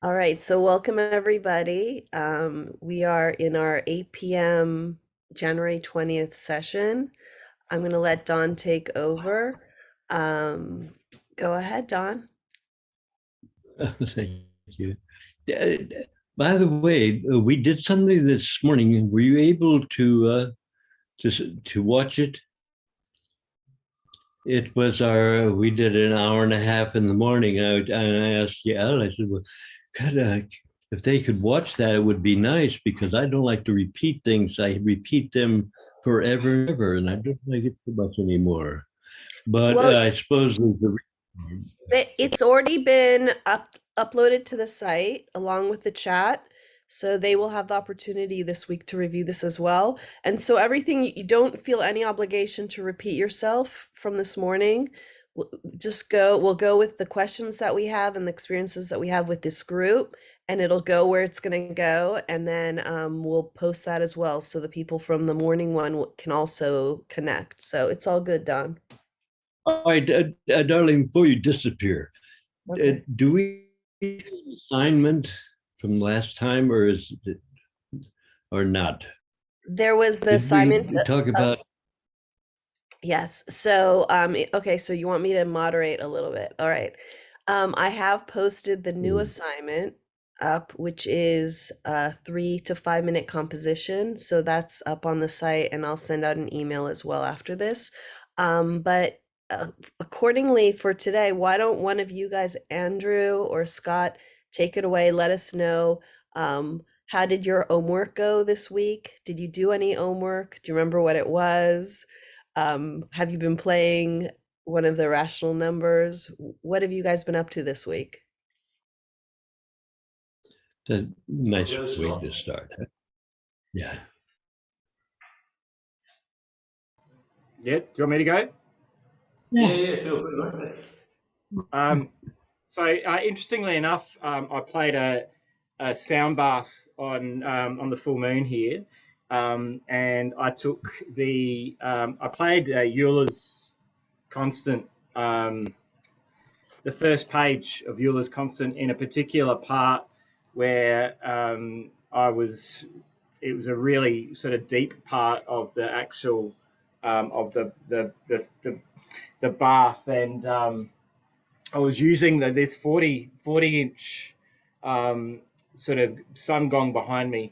All right, so welcome everybody. We are in our 8 p.m. January 20th session. I'm going to let Don take over. Um, Go ahead, Don. Thank you. Uh, By the way, we did something this morning. Were you able to watch it? It was we did an hour and a half in the morning. And I asked Yael, I said, well, God, if they could watch that, it would be nice because I don't like to repeat things. I repeat them forever and ever, and I don't like it too much anymore. But Well, I suppose there's the it's already been uploaded to the site along with the chat. So they will have the opportunity this week to review this as well. And so everything, you don't feel any obligation to repeat yourself from this morning. We'll go with the questions that we have and the experiences that we have with this group, and it'll go where it's going to go. And then we'll post that as well. So the people from the morning one can also connect. So it's all good, Don. all right, darling, before you disappear, Okay. do we have an assignment from last time, or is it or not? There was the Did we assignment. talk about? Yes. So, okay, so you want me to moderate a little bit. All right. I have posted the new assignment up, which is a 3 to 5 minute composition. So that's up on the site, and I'll send out an email as well after this. But accordingly for today, why don't one of you guys, Andrew or Scott, take it away? Let us know. How did your homework go this week? Did you do any homework? Do you remember what it was? Have you been playing one of the rational numbers? What have you guys been up to this week? A nice Go, way Scott. to start. Yeah. Yeah, do you want me to go? Yeah, feel free, mate. Interestingly enough, I played a sound bath on the full moon here, and I took I played Euler's constant, the first page of Euler's constant in a particular part where it was a really sort of deep part of the actual of the bath, and I was using this 40-inch sort of sun gong behind me,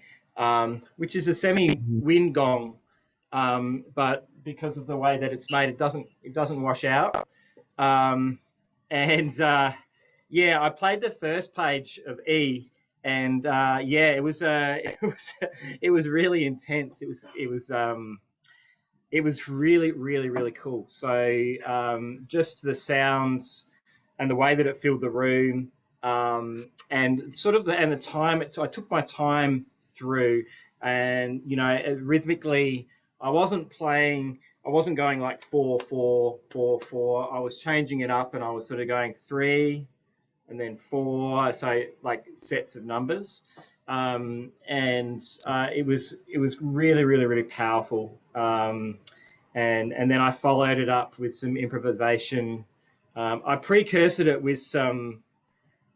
which is a semi-wind gong, but because of the way that it's made, it doesn't wash out. Yeah, I played the first page of E, and yeah, it was it was really intense. It was really, really, really cool. So just the sounds and the way that it filled the room, and sort of the time. I took my time through, and rhythmically, I wasn't playing. I wasn't going like 4-4-4-4. I was changing it up, and I was sort of going 3 and then 4. So like sets of numbers. And it was really, really, really powerful. And then I followed it up with some improvisation. I precursored it with some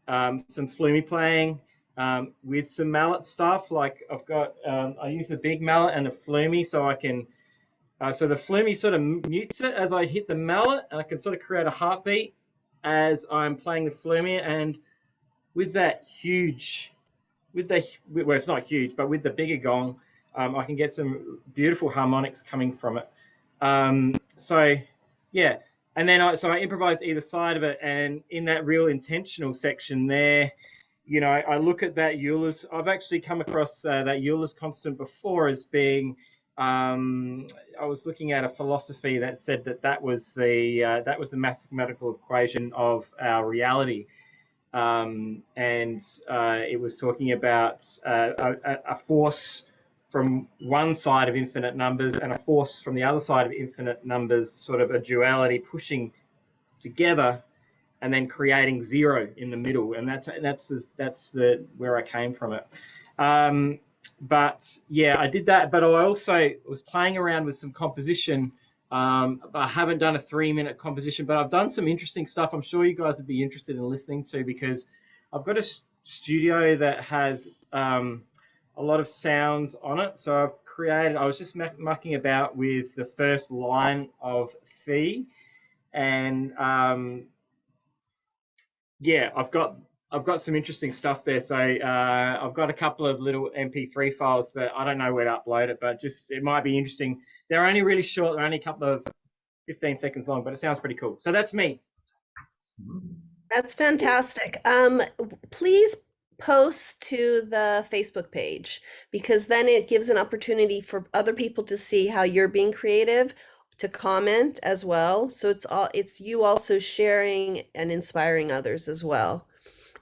flumi playing, with some mallet stuff. Like I've got, I use a big mallet and a flumi, so I can. So the flumi sort of mutes it as I hit the mallet, and I can sort of create a heartbeat as I'm playing the flumi. And with that huge, well, it's not huge, but with the bigger gong, I can get some beautiful harmonics coming from it. So yeah, and then I improvised either side of it, and in that real intentional section there, I look at that Euler's. I've actually come across that Euler's constant before as being. I was looking at a philosophy that said that was the mathematical equation of our reality. And it was talking about a force from one side of infinite numbers and a force from the other side of infinite numbers, sort of a duality pushing together and then creating zero in the middle. And that's the where I came from it. But yeah, I did that. But I also was playing around with some composition. I haven't done a 3-minute composition, but I've done some interesting stuff. I'm sure you guys would be interested in listening to, because I've got a studio that has a lot of sounds on it. So I was just mucking about with the first line of Fee, and yeah, I've got some interesting stuff there. So I've got a couple of little MP3 files that I don't know where to upload it, but just it might be interesting. They're only really short. They're only a couple of 15 seconds long, but it sounds pretty cool. So that's me. That's fantastic. Please post to the Facebook page, because then it gives an opportunity for other people to see how you're being creative, to comment as well. So it's you also sharing and inspiring others as well.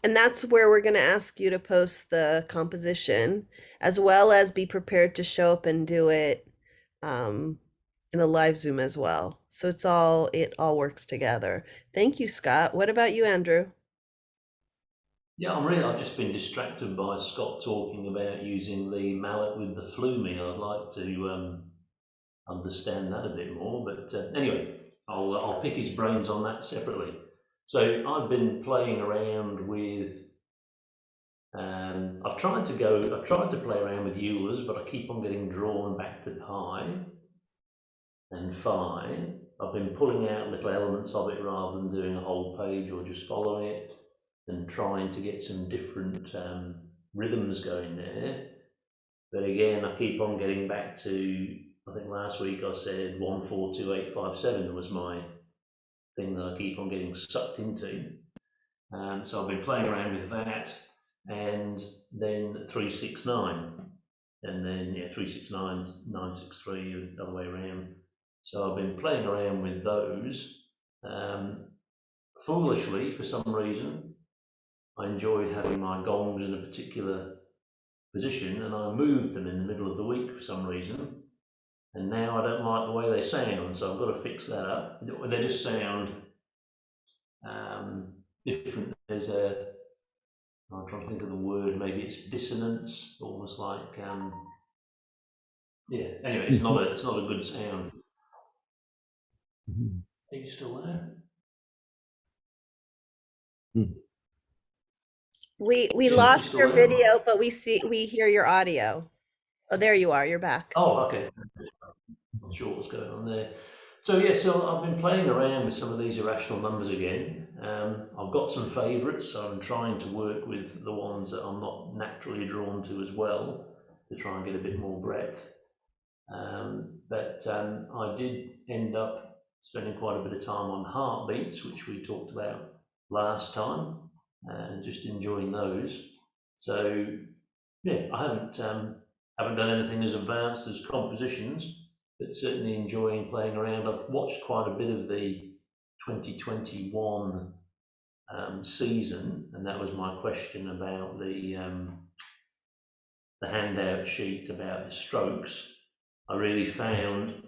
And that's where we're going to ask you to post the composition, as well as be prepared to show up and do it in the live Zoom as well. So it all works together. Thank you, Scott. What about you, Andrew? Yeah, I've just been distracted by Scott talking about using the mallet with the fluming. I'd like to understand that a bit more, but anyway, I'll pick his brains on that separately. So I've been playing around with. I've tried to play around with Eulers, but I keep on getting drawn back to pi and phi. I've been pulling out little elements of it rather than doing a whole page or just following it, and trying to get some different rhythms going there. But again, I keep on getting back to, I think last week I said 142857 was my thing that I keep on getting sucked into. So I've been playing around with that, and then 369, and then 369, 963, and the other way around. So I've been playing around with those. Foolishly, for some reason, I enjoyed having my gongs in a particular position, and I moved them in the middle of the week for some reason, and now I don't like the way they sound, so I've got to fix that up. They just sound different. I'm trying to think of the word, maybe it's dissonance, almost like, yeah, anyway, it's not a good sound. Are you still there? We Yeah, lost your there? video, but we hear your audio. Oh, there you are. You're back. Oh, okay. Not sure what's going on there. So yeah, so I've been playing around with some of these irrational numbers again. I've got some favourites, so I'm trying to work with the ones that I'm not naturally drawn to as well, to try and get a bit more breadth. But I did end up spending quite a bit of time on heartbeats, which we talked about last time, and just enjoying those. So yeah, I haven't done anything as advanced as compositions, but certainly enjoying playing around. I've watched quite a bit of the 2021 season, and that was my question about the handout sheet about the strokes. I really found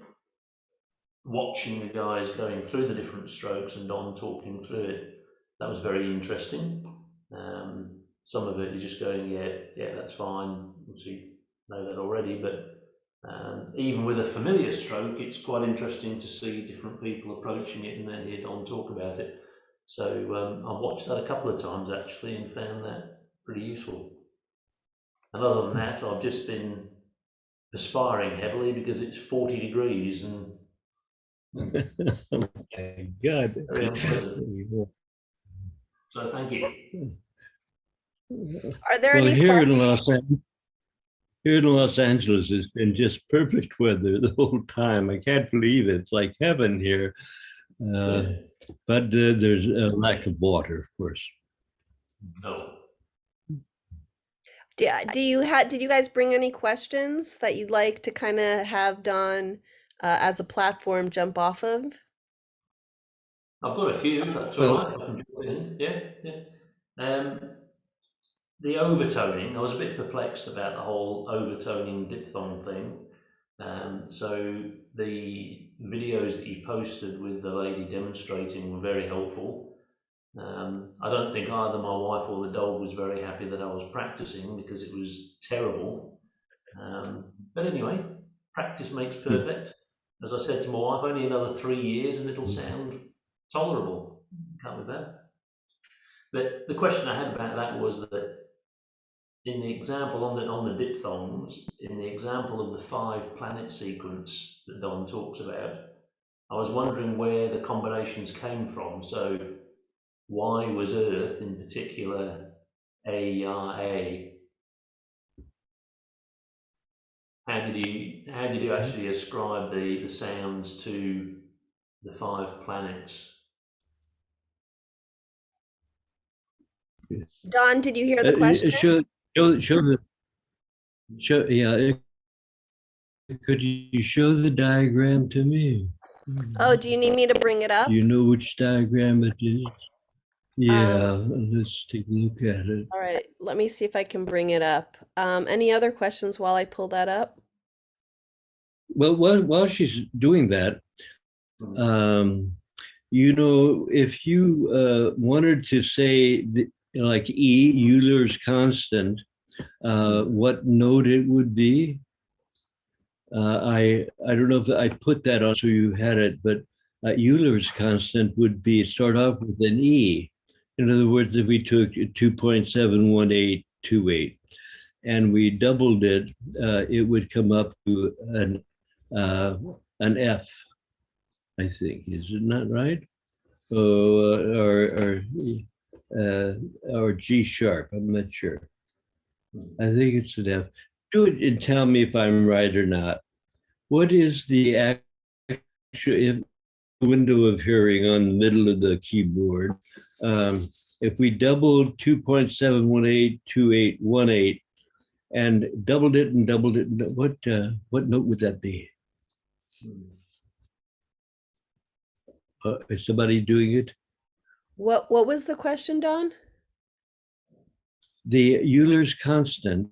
watching the guys going through the different strokes and Don talking through it, that was very interesting. Some of it is just going, yeah, that's fine. Obviously, know that already, but even with a familiar stroke, it's quite interesting to see different people approaching it and then hear Don talk about it. So I've watched that a couple of times actually and found that pretty useful. And other than that, I've just been perspiring heavily because it's 40 degrees and Oh my God. very unpleasant. So thank you. Are there Well, any here questions? in Los Angeles, it's been just perfect weather the whole time. I can't believe it. It's like heaven here. But there's a lack of water, of course. No. Did you guys bring any questions that you'd like to kind of have Don as a platform jump off of? I've got a few, if that's all right. I can jump in. Yeah. The overtoning, I was a bit perplexed about the whole overtoning diphthong thing. So the videos that you posted with the lady demonstrating were very helpful. I don't think either my wife or the dog was very happy that I was practicing because it was terrible. But anyway, practice makes perfect. As I said to my wife, only another 3 years and it'll sound tolerable. Can't be bad. But the question I had about that was that in the example on the diphthongs, in the example of the 5 planet sequence that Don talks about, I was wondering where the combinations came from. So why was Earth in particular ARA? How did you actually ascribe the sounds to the 5 planets? Don, did you hear the question? Yeah. Could you show the diagram to me? Oh, do you need me to bring it Do up? you know which diagram it is? Um, Yeah, let's take a look at it. all right, let me see if I can bring it up. Any other questions while I pull that up? Well, while she's doing that, if you wanted to say like E, Euler's constant, what note it would be? I don't know if I put that on so you had it, but Euler's constant would be start off with an E. In other words, if we took 2.71828 and we doubled it, it would come up to an F, I think. Is it not right? Or G sharp. I'm not sure. I think it's an F. Do it and tell me if I'm right or not. What is the actual window of hearing on the middle of the keyboard? If we doubled 2.7182818 and doubled it, what note would that be? Is somebody doing it? What was the question, Don? The Euler's constant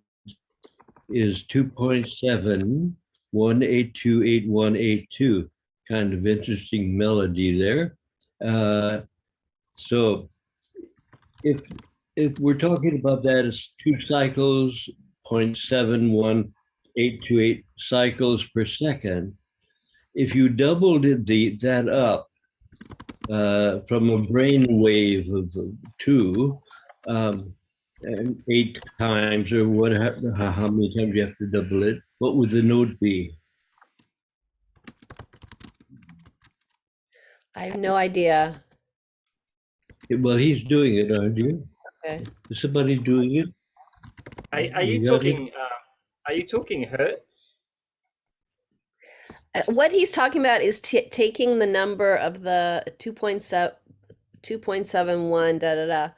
is 2.7182818. Kind of interesting melody there. So if we're talking about that as 2 cycles, 0.71828 cycles per second, if you doubled that up from a brain wave of 2, 8 times, or how many times you have to double it, what would the note be? I have no idea. Well, he's doing it, aren't you? Okay. Is somebody doing it? Are you talking? Are you talking hertz? What he's talking about is taking the number of the 2.71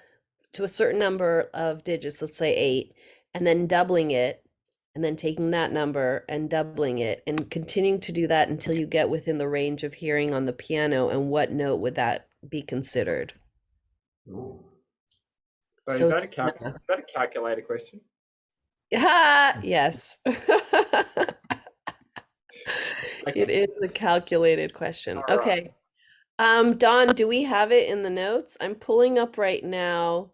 to a certain number of digits, let's say 8, and then doubling it, and then taking that number and doubling it, and continuing to do that until you get within the range of hearing on the piano. And what note would that be considered? Ooh. So So is that a calculator question? yes. Okay. It is a calculated question. All right. Okay. Don, do we have it in the notes? I'm pulling up right now.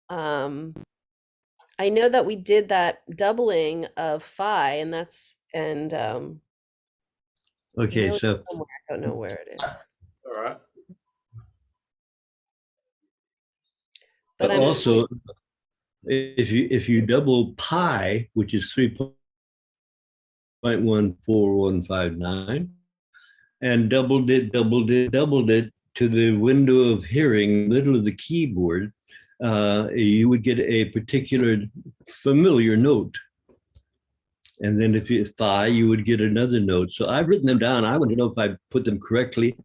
I know that we did that doubling of phi, and Okay, so I don't know where it is. All right. But I'm also, if you double pi, which is 3.14159, and doubled it to the window of hearing, middle of the keyboard, you would get a particular familiar note. And then if you phi, you would get another note. So I've written them down. I want to know if I put them correctly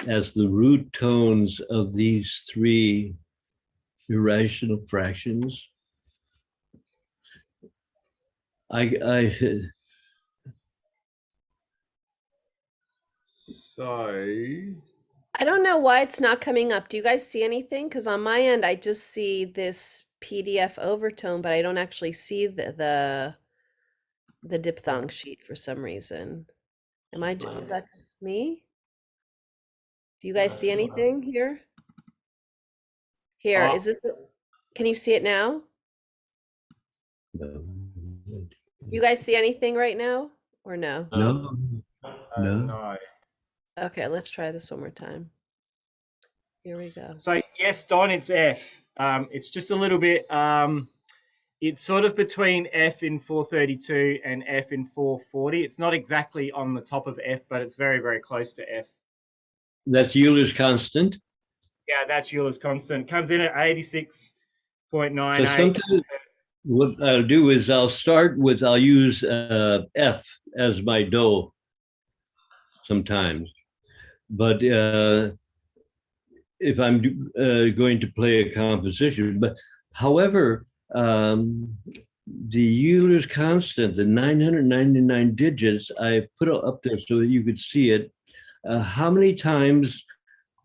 as the root tones of these 3 irrational fractions. So I don't know why it's not coming up. Do you guys see anything? Because on my end, I just see this PDF overtone, but I don't actually see the diphthong sheet for some reason. Is that just me? Do you guys see anything here? Here, is this, can you see it now? No. You guys see anything right now or no? No. no. Okay, let's try this one more time. Here we go. So yes, Don, it's F. It's just a little bit. It's sort of between F in 432 and F in 440. It's not exactly on the top of F, but it's very, very close to F. That's Euler's constant. Yeah, that's Euler's constant. Comes in at 86.98. So sometimes what I'll do is I'll use F as my do sometimes. But if I'm going to play a composition, but however, the Euler's constant, the 999 digits, I put up there so that you could see it. How many times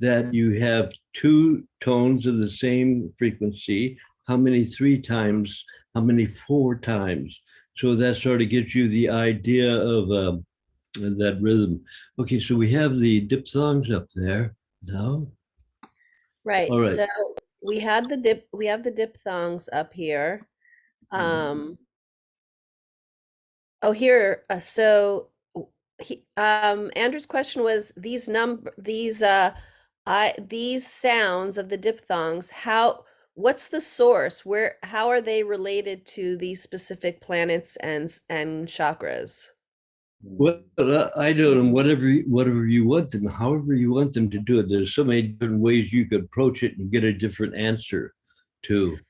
that you have two tones of the same frequency, how many 3 times, how many 4 times. So that sort of gives you the idea of that rhythm. Okay, so we have the diphthongs up there now. Right. All right. So we have the diphthongs up here. Oh, here. So Andrew's question was these sounds of the diphthongs, what's the source? How are they related to these specific planets and chakras? Well, I do them whatever you want them, however you want them to do it. There's so many different ways you could approach it and get a different answer too.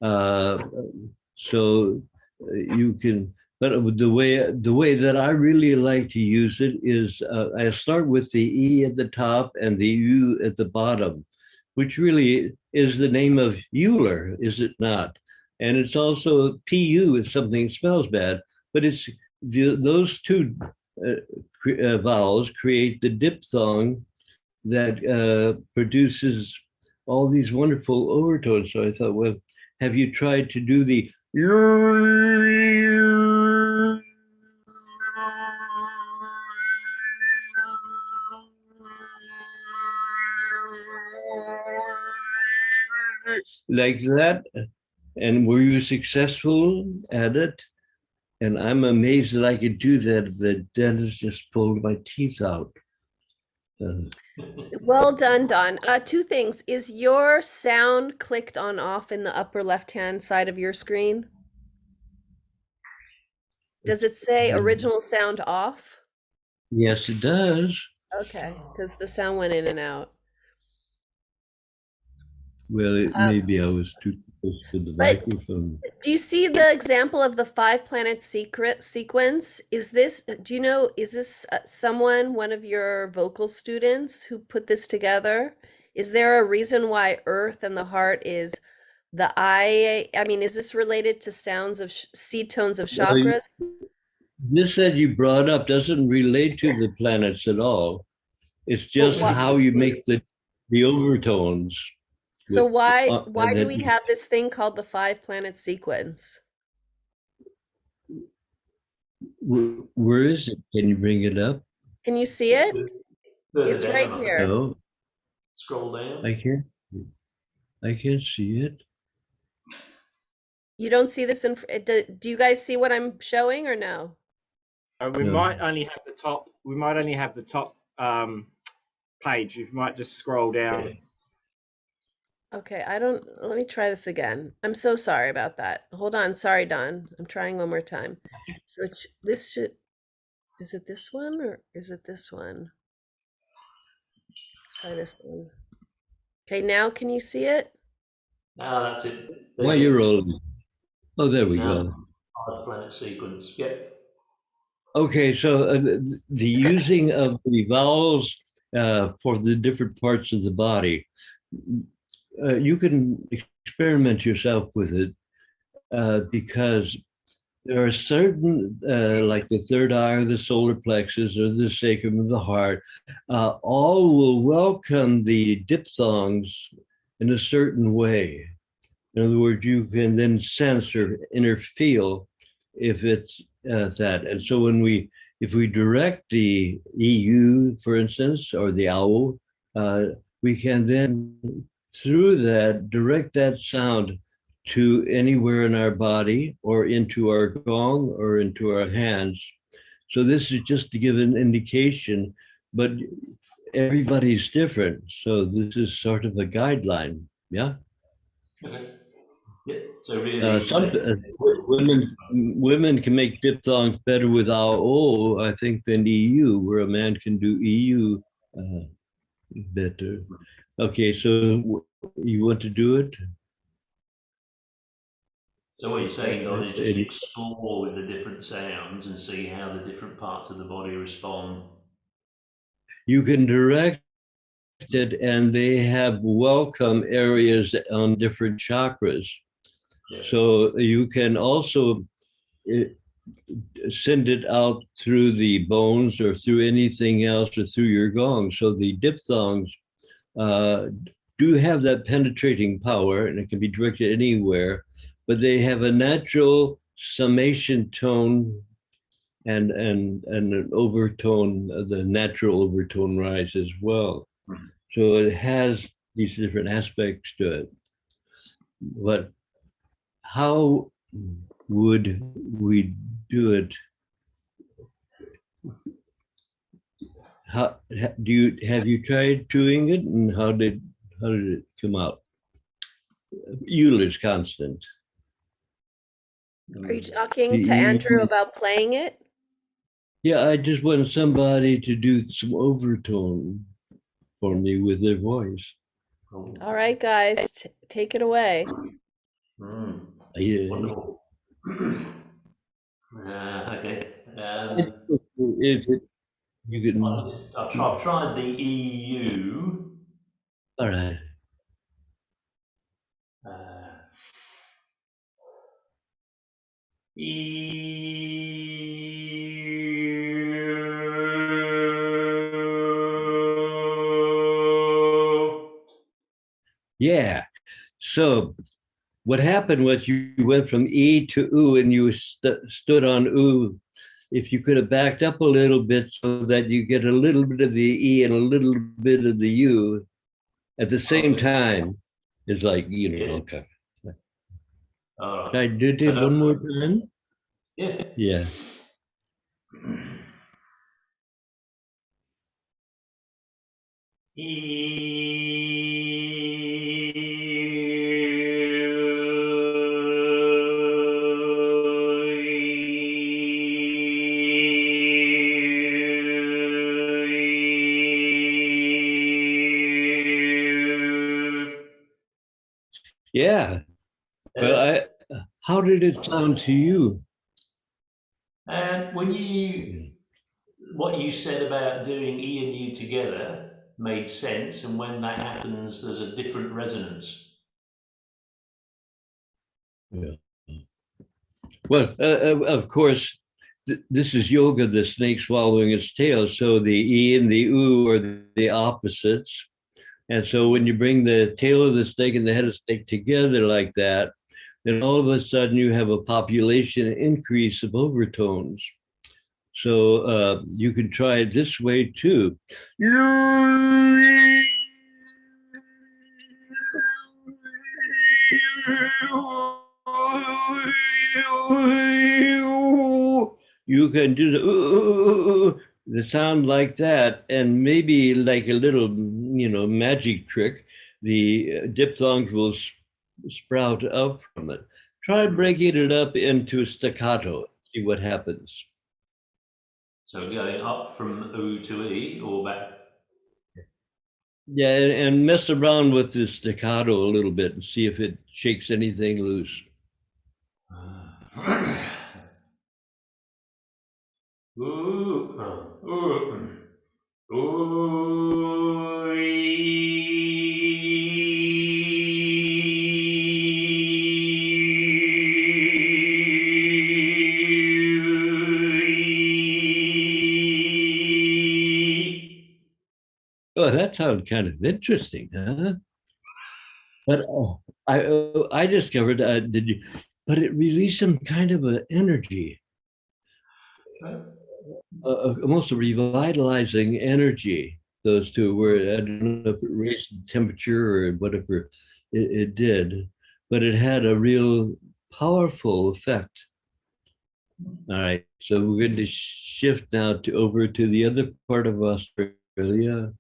So you can, but the way that I really like to use it is I start with the E at the top and the U at the bottom, which really is the name of Euler, is it not? And it's also PU is something that smells bad, but it's those two vowels create the diphthong that produces all these wonderful overtones. So I thought, well, have you tried to do the like that? And were you successful at it? And I'm amazed that I could do that. The dentist just pulled my teeth out. Well done, Don. 2 things. Is your sound clicked on off in the upper left-hand side of your screen? Does it say original sound off? Yes, it does. Okay, because the sound went in and out. Well, maybe I was too close to the But microphone. do you see the example of the 5-planet sequence? Is this someone, one of your vocal students who put this together? Is there a reason why Earth and the heart is the I? I mean, is this related to sounds of seed tones of Well, chakras? this that you brought up doesn't relate to the planets at all. It's just how you make the overtones. So why do that we have this thing called the 5-planet sequence? Where is it? Can you bring it up? Can you see it? Further It's down, right I think. here. No, Scroll down. I can't. I can't see it. You don't see this do you guys see what I'm showing or no? We No. might only have the top. We might only have the top page. You might just scroll down. Okay, let me try this again. I'm so sorry about that. Hold on. Sorry, Don. I'm trying one more time. So is it this one or is it this one? Try this one. Okay, now can you see it? That's it. Why you're rolling? Oh, there we go. 5-planet sequence. Yep. Okay, so the using of the vowels for the different parts of the body, you can experiment yourself with it because there are certain, like the third eye or the solar plexus or the sacrum of the heart, all will welcome the diphthongs in a certain way. In other words, you can then sense or inner feel if it's that. And so if we direct the EU, for instance, or the owl, we can then through that direct that sound to anywhere in our body or into our gong or into our hands. So this is just to give an indication, but everybody's different. So this is sort of a guideline. Yeah. Okay. Yeah. So really, Some women can make diphthongs better with AO, I think, than EU, where a man can do EU better. Okay, so you want to do it? so what you're saying, Don, is just And explore with the different sounds and see how the different parts of the body respond. you can direct it, and they have welcome areas on different chakras. Yeah. So you can also send it out through the bones or through anything else or through your gong. So the diphthongs do have that penetrating power, and it can be directed anywhere, but they have a natural summation tone and an overtone, the natural overtone rise as well. Mhm. So it has these different aspects to it. But how would we do it? How do you have you tried doing it, and how did it come out? Euler's constant. Are you Mm. talking to Andrew You, about playing it? yeah, I just want somebody to do some overtone for me with their voice. Cool. All right, guys, take it away. Mm. Yeah. Wonderful. Okay. If it, you can, I've tried the EU. all right. Uh, Yeah. So what happened was you went from E to U, and you stood on U. If you could have backed up a little bit so that you get a little bit of the E and a little bit of the U at the same okay. time, it's like, Yes. okay. All right. Can I do So it one more time? yeah. Yeah. Yeah. Well, how did it sound to you? When what you said about doing E and U together made sense, and when that happens, there's a different resonance. Yeah. Well, of course, this is yoga, the snake swallowing its tail. So the E and the U are the opposites. And so when you bring the tail of the snake and the head of the snake together like that, then all of a sudden you have a population increase of overtones. So you can try it this way too. You can do the sound like that, and maybe like a little, magic trick, the diphthongs will sprout up from it. Try breaking it up into staccato, see what happens. So going up from U to E or back. Yeah, and mess around with the staccato a little bit and see if it shakes anything loose. Ooh, ooh, ooh, Oh, that sounds kind of interesting, huh? But I discovered did you, but it released some kind of an energy, almost a revitalizing energy. Those two were, I don't know if it raised the temperature or whatever it did, but it had a real powerful effect. All right, so we're going to shift now over to the other part of Australia,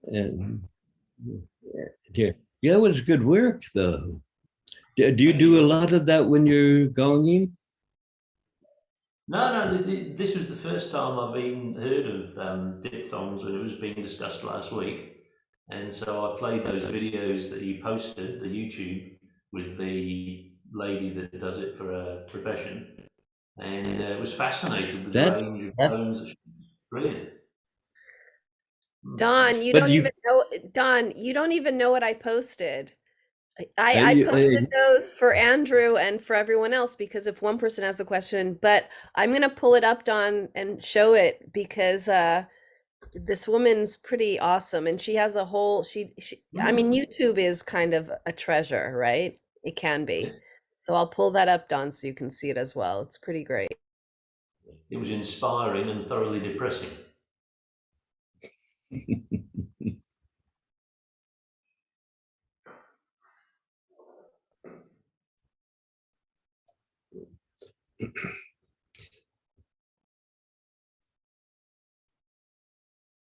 and yeah, that was good work, though. Do you do a lot of that when you're gonging? No, this was the first time I've even heard of diphthongs when it was being discussed last week. And so I played those videos that you posted, the YouTube, with the lady that does it for a profession. And was fascinated with the That's range of that, tones. Brilliant. Don, you but don't even know, Don, you don't even know what I posted. I posted you, those for Andrew and for everyone else because if one person has the question, but I'm gonna pull it up, Don, and show it because this woman's pretty awesome and she has a whole I mean YouTube is kind of a treasure, right? It can Yeah. be. So I'll pull that up, Don, so you can see it as well. It's pretty great. It was inspiring and thoroughly depressing.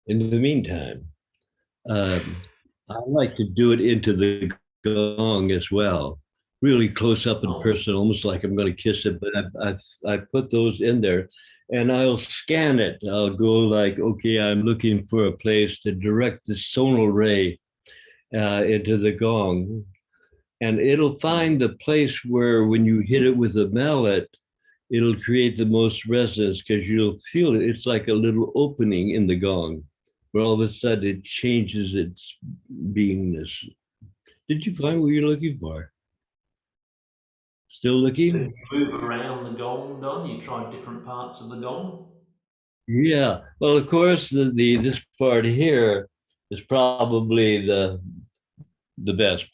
in the meantime, I like to do it into the gong as well, really close up and Oh, personal, almost like I'm going to kiss it. But I put those in there, and I'll scan it. I'll go like, okay, I'm looking for a place to direct the sonal ray into the gong, and it'll find the place where when you hit it with a mallet, it'll create the most resonance because you'll feel it. It's like a little opening in the gong where all of a sudden it changes its beingness. Did you find what you're looking for? Still so looking? you move around the gong, Don? You tried different parts of the gong? Yeah. Well, of course, the this part here is probably the best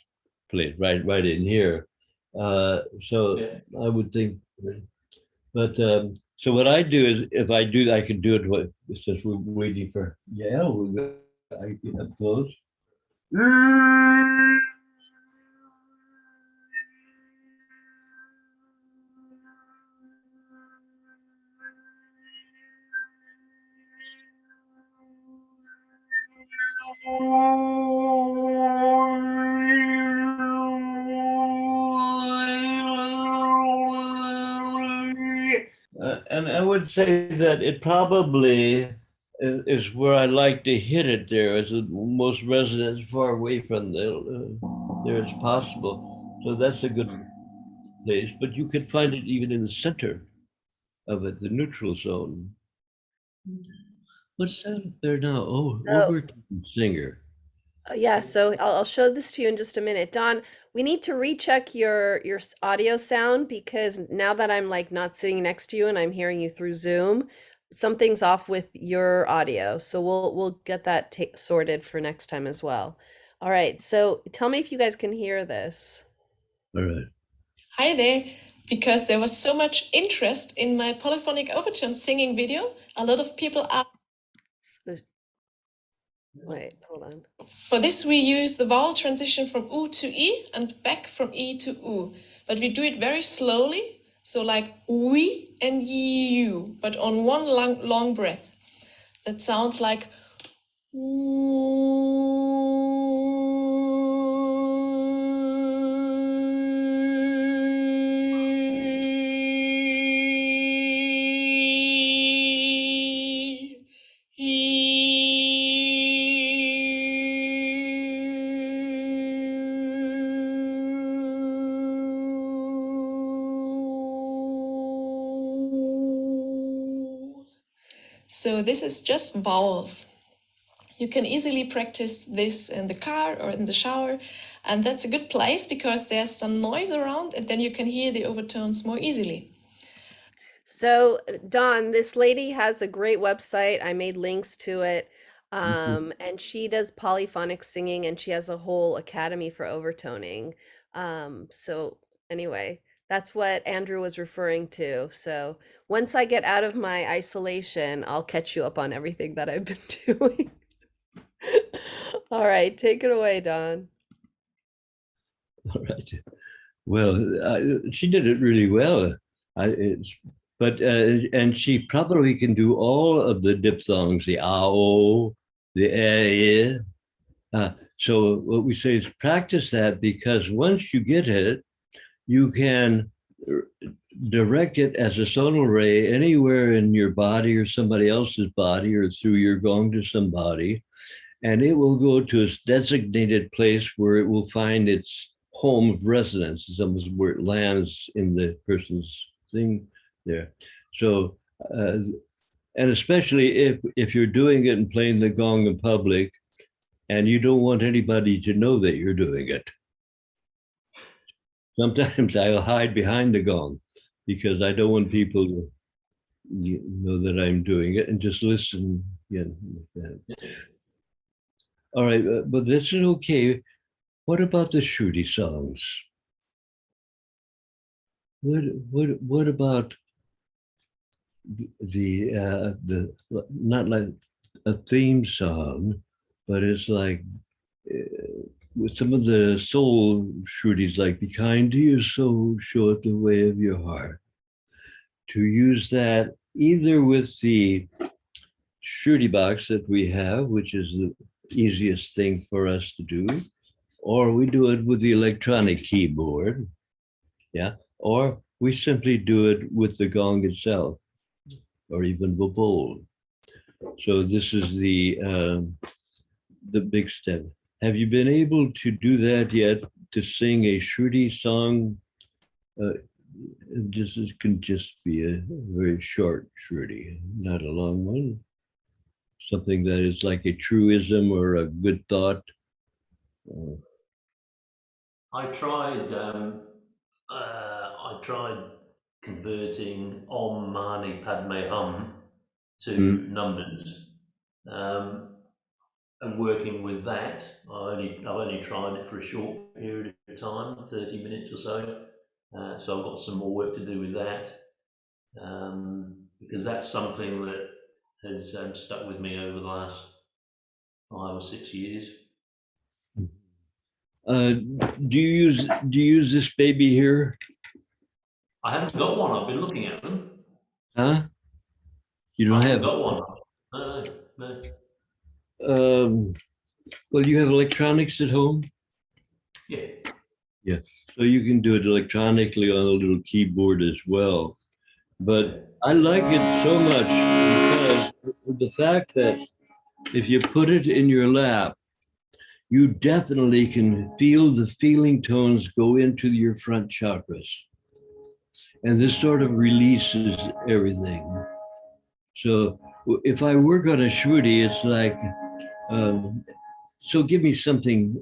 place, right in here. So Yeah. I would think, but so what I do is if I do, I can do it. What since we're waiting for we go. I get up close. And I would say that it probably is where I like to hit it there as the most resonant as far away from there as possible. So that's a good place, but you can find it even in the center of it, the neutral zone. What's that up there now? Oh, Oh, over to the singer. yeah, so I'll show this to you in just a minute. Don, we need to recheck your audio sound because now that I'm like not sitting next to you and I'm hearing you through Zoom, something's off with your audio. So we'll get that sorted for next time as well. All right, so tell me if you guys can hear this. All right. Hi there. Because there was so much interest in my polyphonic overtone singing video, a lot of people asked. Wait, hold on. For this, we use the vowel transition from U to E and back from E to U. But we do it very slowly, so like we and you, but on one long breath. That sounds like So this is just vowels. You can easily practice this in the car or in the shower, and that's a good place because there's some noise around and then you can hear the overtones more easily. So, Dawn, this lady has a great website. I made links to it. And she does polyphonic singing and she has a whole academy for overtoning. So anyway, that's what Andrew was referring to. So once I get out of my isolation, I'll catch you up on everything that I've been doing. All right, take it away, Dawn. All right. Well, she did it really well. And she probably can do all of the diphthongs, the ao, the so what we say is practice that because once you get it, you can direct it as a sonar ray anywhere in your body or somebody else's body or through your gong to somebody, and it will go to a designated place where it will find its home of residence. It's almost where it lands in the person's thing there. So, and especially if you're doing it and playing the gong in public, and you don't want anybody to know that you're doing it. Sometimes I'll hide behind the gong because I don't want people to know that I'm doing it and just listen. Yeah. All right, but this is okay. What about the shruti songs? What about the not like a theme song, but it's like with some of the soul shrutis, like "Be kind to your soul, show it the way of your heart." To use that either with the shruti box that we have, which is the easiest thing for us to do, or we do it with the electronic keyboard, yeah, or we simply do it with the gong itself, or even the bowl. So this is the big step. Have you been able to do that yet? To sing a shruti song? It can just be a very short shruti, not a long one. Something that is like a truism or a good thought. I tried converting Om Mani Padme Hum to numbers, and working with that. I've only tried it for a short period of time, 30 minutes or so. So I've got some more work to do with that, because that's something that has stuck with me over the last 5 or 6 years. Do you use this baby here? I haven't got one. I've been looking at them. Huh? You don't I haven't have got one. No. well, you have electronics at home? Yeah. Yeah. So you can do it electronically on a little keyboard as well. But I like it so much because of the fact that if you put it in your lap, you definitely can feel the feeling tones go into your front chakras. And this sort of releases everything. So if I work on a shruti, it's like, so give me something,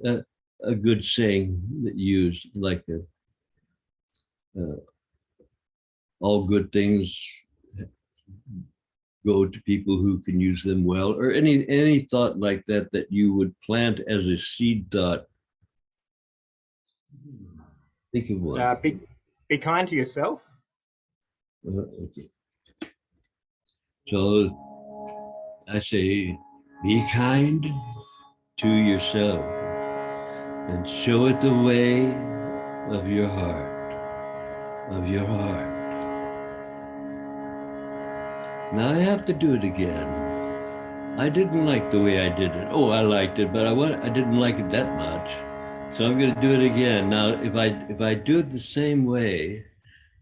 a good saying that you use, like all good things go to people who can use them well, or any thought like that that you would plant as a seed thought. Think of one. Be kind to yourself. Okay. So I say, be kind to yourself and show it the way of your heart, of your heart. Now I have to do it again. I didn't like the way I did it. Oh, I liked it, but I didn't like it that much. So I'm going to do it again. Now, if I do it the same way,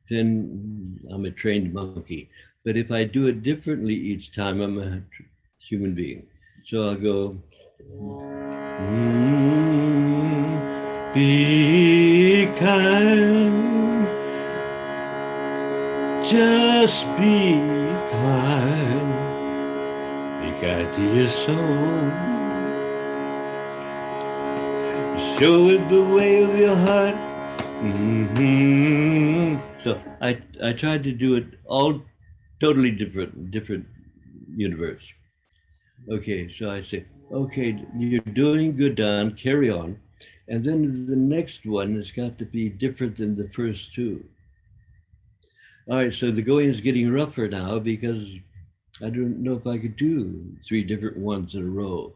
then I'm a trained monkey. But if I do it differently each time, I'm a human being. So I'll go, be kind, just be kind. Be kind to your soul. Show it the way of your heart. So I tried to do it all totally different universe. Okay, so I say, okay, you're doing good, Don, carry on. And then the next one has got to be different than the first two. All right, so the going is getting rougher now because I don't know if I could do 3 different ones in a row.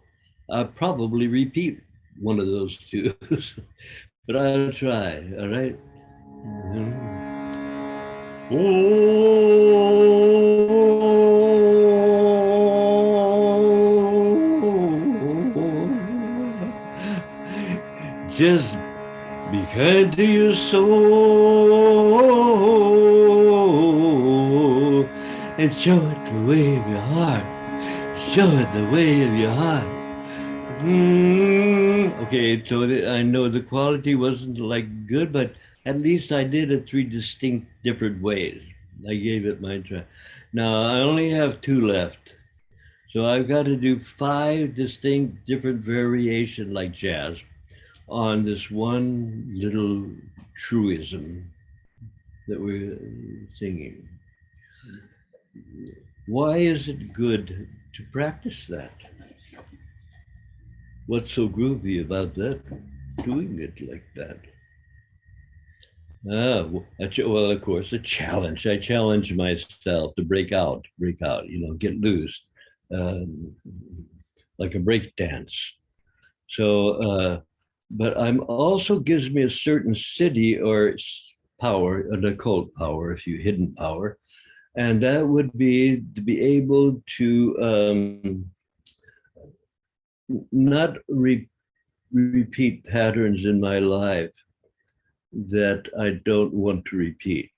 I'll probably repeat one of those two, but I'll try, all right? Just Be kind to your soul and show it the way of your heart. Show it the way of your heart. Okay, so I know the quality wasn't like good, but at least I did it 3 distinct different ways. I gave it my try. Now I only have 2 left. So I've got to do 5 distinct different variation like jazz on this one little truism that we're singing. Why is it good to practice that? What's so groovy about that? Doing it like that? Well, of course, a challenge. I challenge myself to break out, get loose, like a break dance. So, but I'm also gives me a certain city or power, an occult power, if you hidden power, and that would be to be able to not repeat patterns in my life that I don't want to repeat.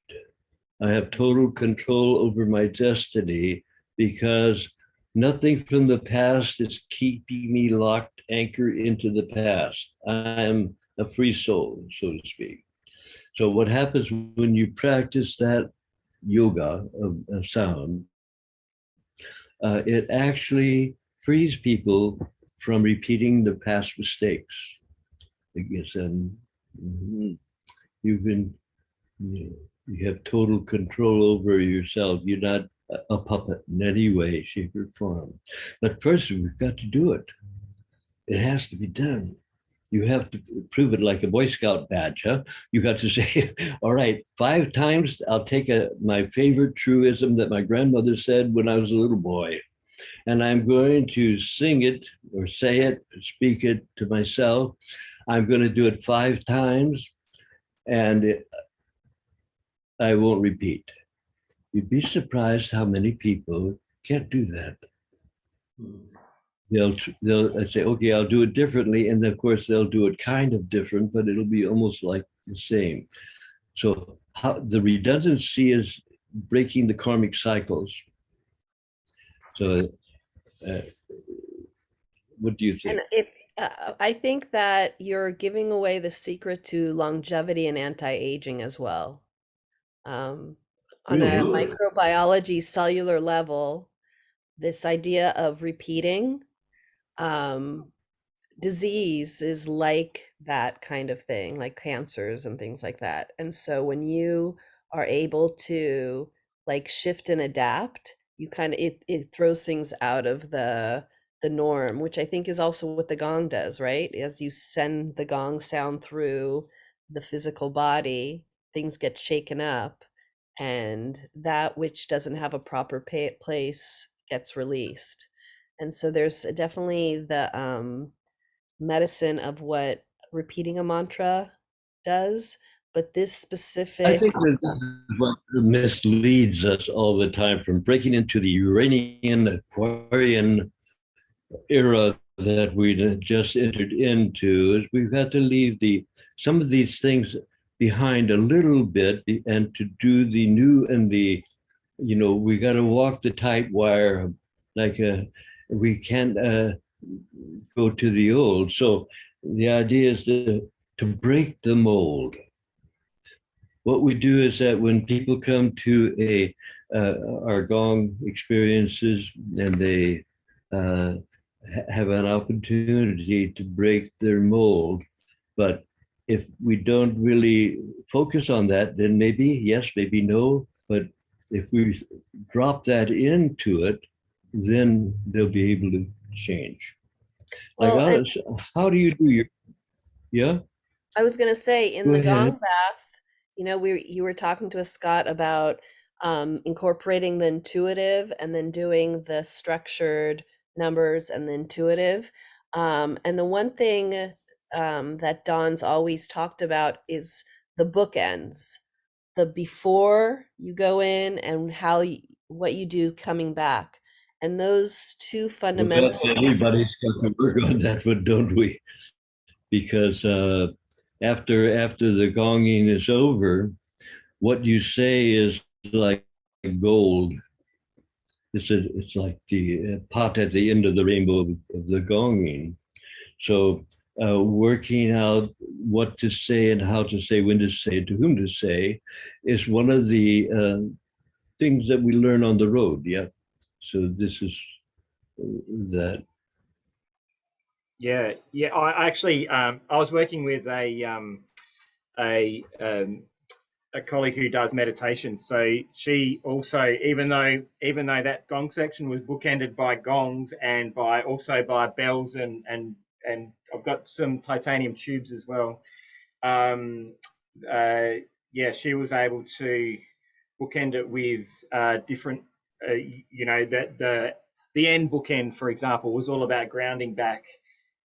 I have total control over my destiny because nothing from the past is keeping me locked, anchored into the past. I am a free soul, so to speak. So what happens when you practice that yoga of sound, it actually frees people from repeating the past mistakes. It gives them, you can, you have total control over yourself. You're not a puppet in any way, shape, or form. But first, we've got to do it. It has to be done. You have to prove it like a Boy Scout badge, huh? You got to say, all right, 5 times I'll take my favorite truism that my grandmother said when I was a little boy. And I'm going to sing it or say it, speak it to myself. I'm going to do it 5 times and I won't repeat. You'd be surprised how many people can't do that. They'll say, okay, I'll do it differently. And of course, they'll do it kind of different, but it'll be almost like the same. So the redundancy is breaking the karmic cycles. So what do you think? And I think that you're giving away the secret to longevity and anti-aging as well. On a Really? microbiology cellular level, this idea of repeating disease is like that kind of thing, like cancers and things like that. And so when you are able to like shift and adapt, you kind of it throws things out of the norm, which I think is also what the gong does, right? As you send the gong sound through the physical body, things get shaken up, and that which doesn't have a proper place gets released. And so there's definitely the medicine of what repeating a mantra does, but this I specific think that this is what misleads us all the time from breaking into the Uranian Aquarian era that we just entered into is we've got to leave some of these things behind a little bit and to do the new and we got to walk the tight wire like we can't go to the old. So the idea is to break the mold. What we do is that when people come to our gong experiences and they have an opportunity to break their mold, but if we don't really focus on that, then maybe yes, maybe no. But if we drop that into it, then they'll be able to change. Like, well, how do you do your? Yeah, I was going to say in go the ahead. gong bath, you were talking to a Scott about incorporating the intuitive and then doing the structured numbers and the intuitive. And the one thing that Don's always talked about is the bookends, the before you go in and what you do coming back. And those two Well, that's fundamental everybody's got to work on that one, don't we? Because after the gonging is over, what you say is like gold. It's like the pot at the end of the rainbow of the gonging. So working out what to say and how to say, when to say, to whom to say, is one of the things that we learn on the road. Yeah. So this is that. Yeah, yeah. I actually, I was working with a um, a colleague who does meditation. So she also, even though that gong section was bookended by gongs and by also by bells and I've got some titanium tubes as well. Um, yeah, she was able to bookend it with different, you know, that the end bookend, for example, was all about grounding back,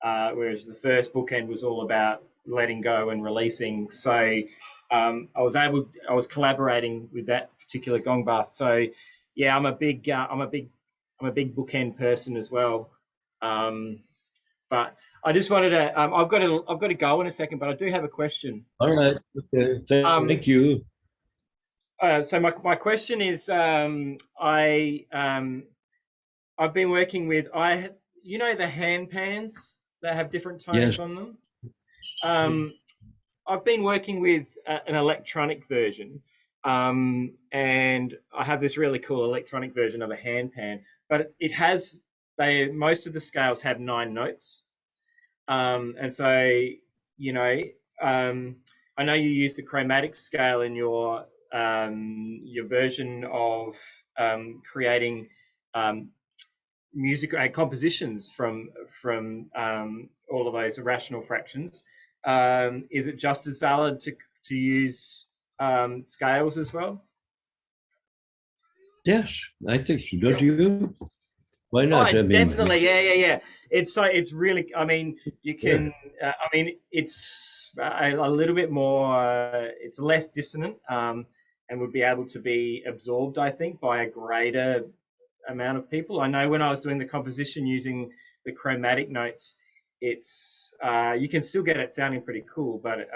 whereas the first bookend was all about letting go and releasing. So I was collaborating with that particular gong bath. So yeah, I'm a big bookend person as well. But I just wanted to, I've got to go in a second, but I do have a question. All right. Okay. Thank you. So my question is, I've been working with you know, the hand pans that have different tones Yes. on them. I've been working with an electronic version, and I have this really cool electronic version of a hand pan, but it has most of the scales have 9 notes, and so you know, I know you used the chromatic scale in your version of creating music compositions from all of those irrational fractions. Is it just as valid to use scales as well? Yes, I think so. Don't you? Why Oh, not? I mean, definitely, yeah. It's really. I mean, you can. I mean, it's a little bit more. It's less dissonant, and would be able to be absorbed, I think, by a greater amount of people. I know when I was doing the composition using the chromatic notes, it's you can still get it sounding pretty cool, but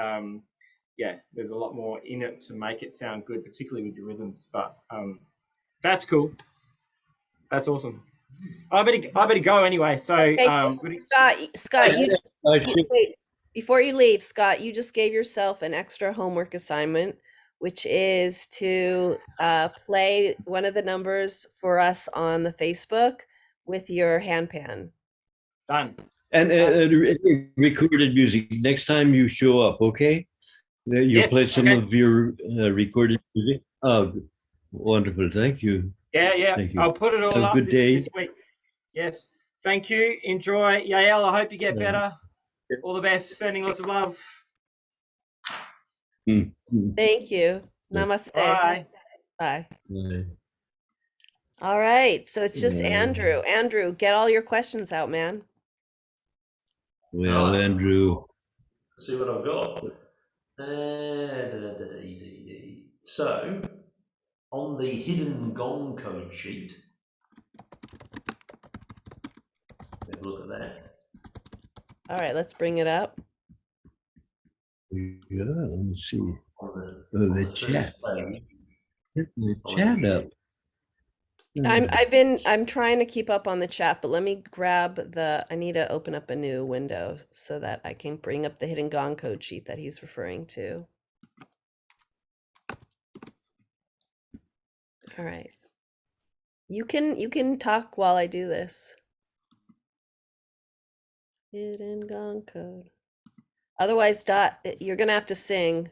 yeah, there's a lot more in it to make it sound good, particularly with the rhythms. But that's cool. That's awesome. I better go anyway. So Okay, Scott, wait, before you leave, Scott, you just gave yourself an extra homework assignment, which is to play one of the numbers for us on the Facebook with your handpan. done. and recorded music. Next time you show up, okay? You Yes, play some okay. of your recorded music. Oh, wonderful! Thank you. Yeah. Thank you. I'll put it all Have a up good day. this week. Yes. Thank you. Enjoy. Yael, I hope you get better. All the best. Sending lots of love. Thank you. Namaste. Bye. Bye. All right. So it's just Andrew. Andrew, get all your questions out, man. Well, Andrew. Let's see what I've got. So, on the hidden gong code sheet, have a look at that. All right, let's bring it up. Yeah, let me see. On The first chat. page, Hit the chat up. I'm trying to keep up on the chat, but let me grab I need to open up a new window so that I can bring up the hidden gong code sheet that he's referring to. All right. You can talk while I do this. Hidden gong code. Otherwise, Dot, you're gonna have to sing.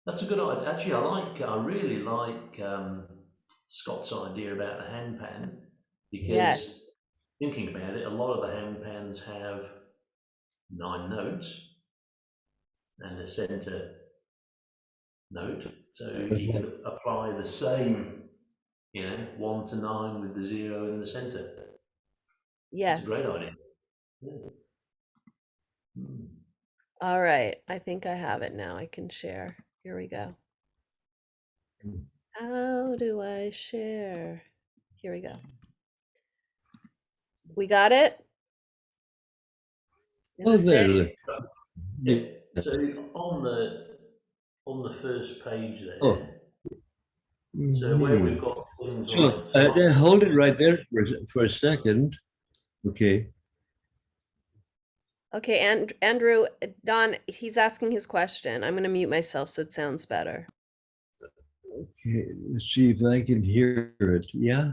That's a good idea. Actually, I really like Scott's idea about the handpan, because Yes. thinking about it, a lot of the handpans have 9 notes and a center note. So you could apply the same, 1 to 9 with the 0 in the center. Yes. It's a great idea. Yeah. All right. I think I have it now. I can share. Here we go. How do I share? Here we go. We got it? Is this it? Yeah. So on the first page there, Oh. so where we've got things So like hold it right there for a second. Okay. Okay, and Andrew, Don, he's asking his question. I'm going to mute myself so it sounds better. Okay. Let's see if I can hear it. Yeah.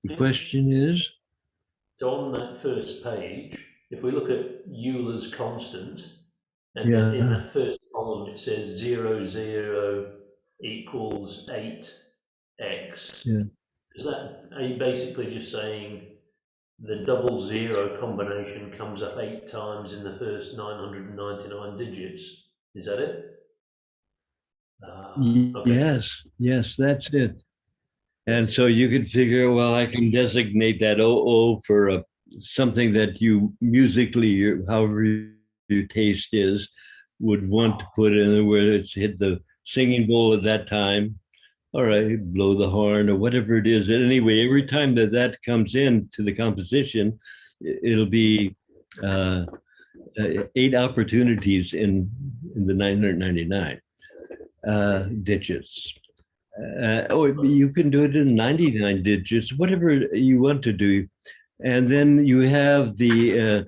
The question is? So on that first page, if we look at Euler's constant, and Yeah. in that first column it says 0, 0 equals 8x. Yeah. Is that, are you basically just saying the double zero combination comes up 8 times in the first 999 digits? Is that it? Okay. Yes, that's it. And so you could figure, well, I can designate that 00 for something that you musically, however your taste is, would want to put in where it's hit the singing bowl at that time. All right, blow the horn or whatever it is. Anyway, every time that comes in to the composition, it'll be 8 opportunities in the 999 digits. You can do it in 99 digits, whatever you want to do. And then you have the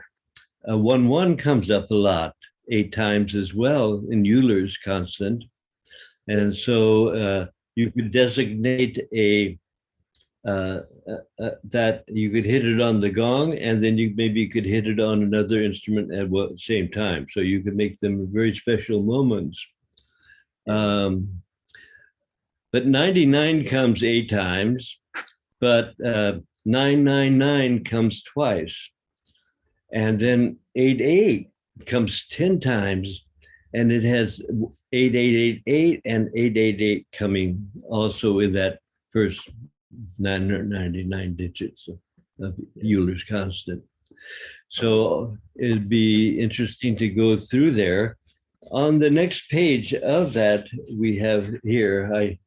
1 comes up a lot, 8 times as well in Euler's constant. And so you could designate that you could hit it on the gong, and then you could hit it on another instrument at the same time. So you could make them very special moments. But 99 comes 8 times, but 999 comes twice. And then 88 comes 10 times, and it has 8888 and 888 coming also in that first 999 digits of Euler's constant. So it'd be interesting to go through there. On the next page of that, we have here, I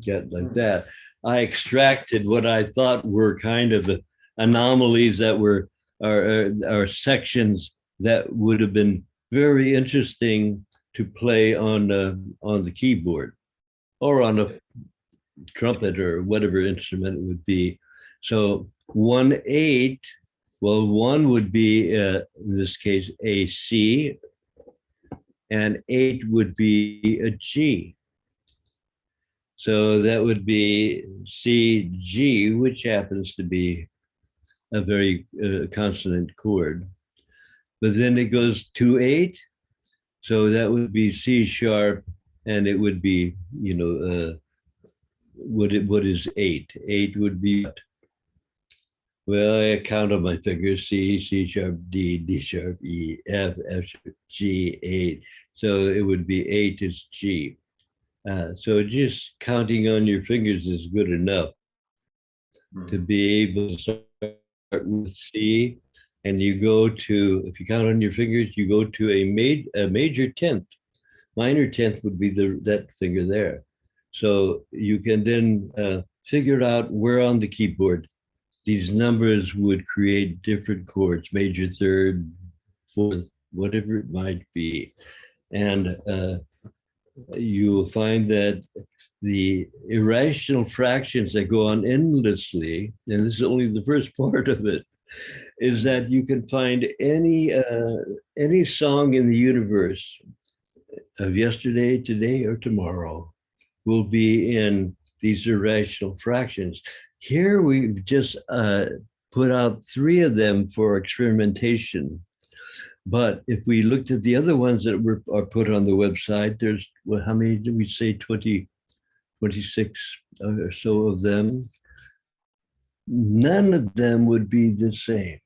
got like that. I extracted what I thought were kind of the anomalies that were our sections that would have been very interesting to play on the keyboard or on a trumpet or whatever instrument it would be. So 1/8, well, 1 would be in this case a C, and 8 would be a G. So that would be C, G, which happens to be a very consonant chord. But then it goes to 8. So that would be C sharp, and it would be, what is 8? 8 would be, well, I count on my fingers, C, C sharp, D, D sharp, E, F, F sharp, G, 8. So it would be 8 is G. So just counting on your fingers is good enough to be able to start with C, and you go to, if you count on your fingers, you go to a major 10th. Minor 10th would be that finger there. So you can then figure out where on the keyboard these numbers would create different chords, major 3rd, 4th, whatever it might be. And you'll find that the irrational fractions that go on endlessly, and this is only the first part of it, is that you can find any song in the universe of yesterday, today, or tomorrow will be in these irrational fractions. Here we've just put out 3 of them for experimentation. But if we looked at the other ones that are put on the website, there's, well, how many did we say? 26 or so of them. None of them would be the same.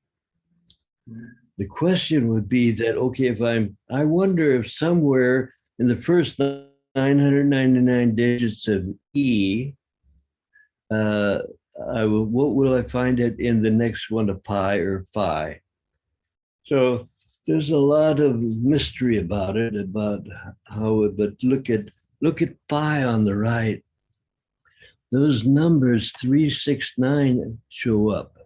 The question would be that, okay, if I wonder if somewhere in the first 999 digits of E, what will I find it in the next one of pi or phi? So there's a lot of mystery about it, about how, but look at phi on the right. Those numbers 3, 6, 9 show up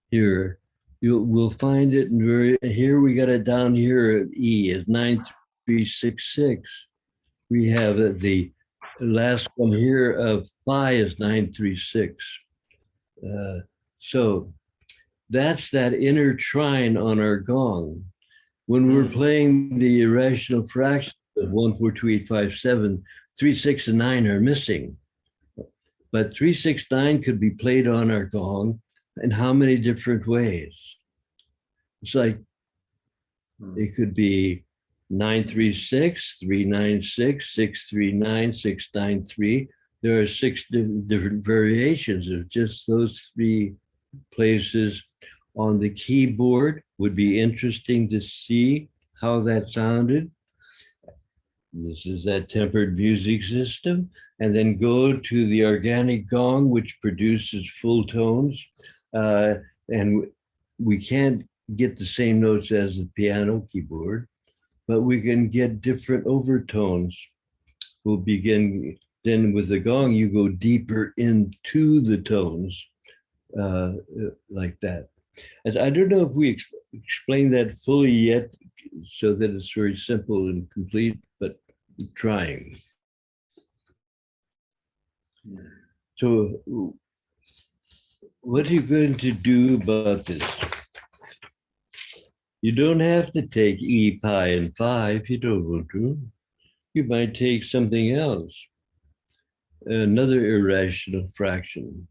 here. We'll find it in here we got it down here at E is 9, 9366. We have the last one here of phi is 936. So that's that inner trine on our gong. When we're playing the irrational fractions of 1, 4, 2, 8, 5, 7, 3, 6, and 9 are missing. But 3, 6, 9 could be played on our gong in how many different ways? It's like it could be 936, 396, 639, 693. There are 6 different variations of just those 3 places on the keyboard. Would be interesting to see how that sounded. This is that tempered music system. And then go to the organic gong, which produces full tones. And we can't get the same notes as the piano keyboard, but we can get different overtones. We'll begin, then with the gong, you go deeper into the tones like that. As I don't know if we explained that fully yet, so that it's very simple and complete, but I'm trying. So what are you going to do about this? You don't have to take E, pi, and phi if you don't want to. You might take something else, another irrational fraction,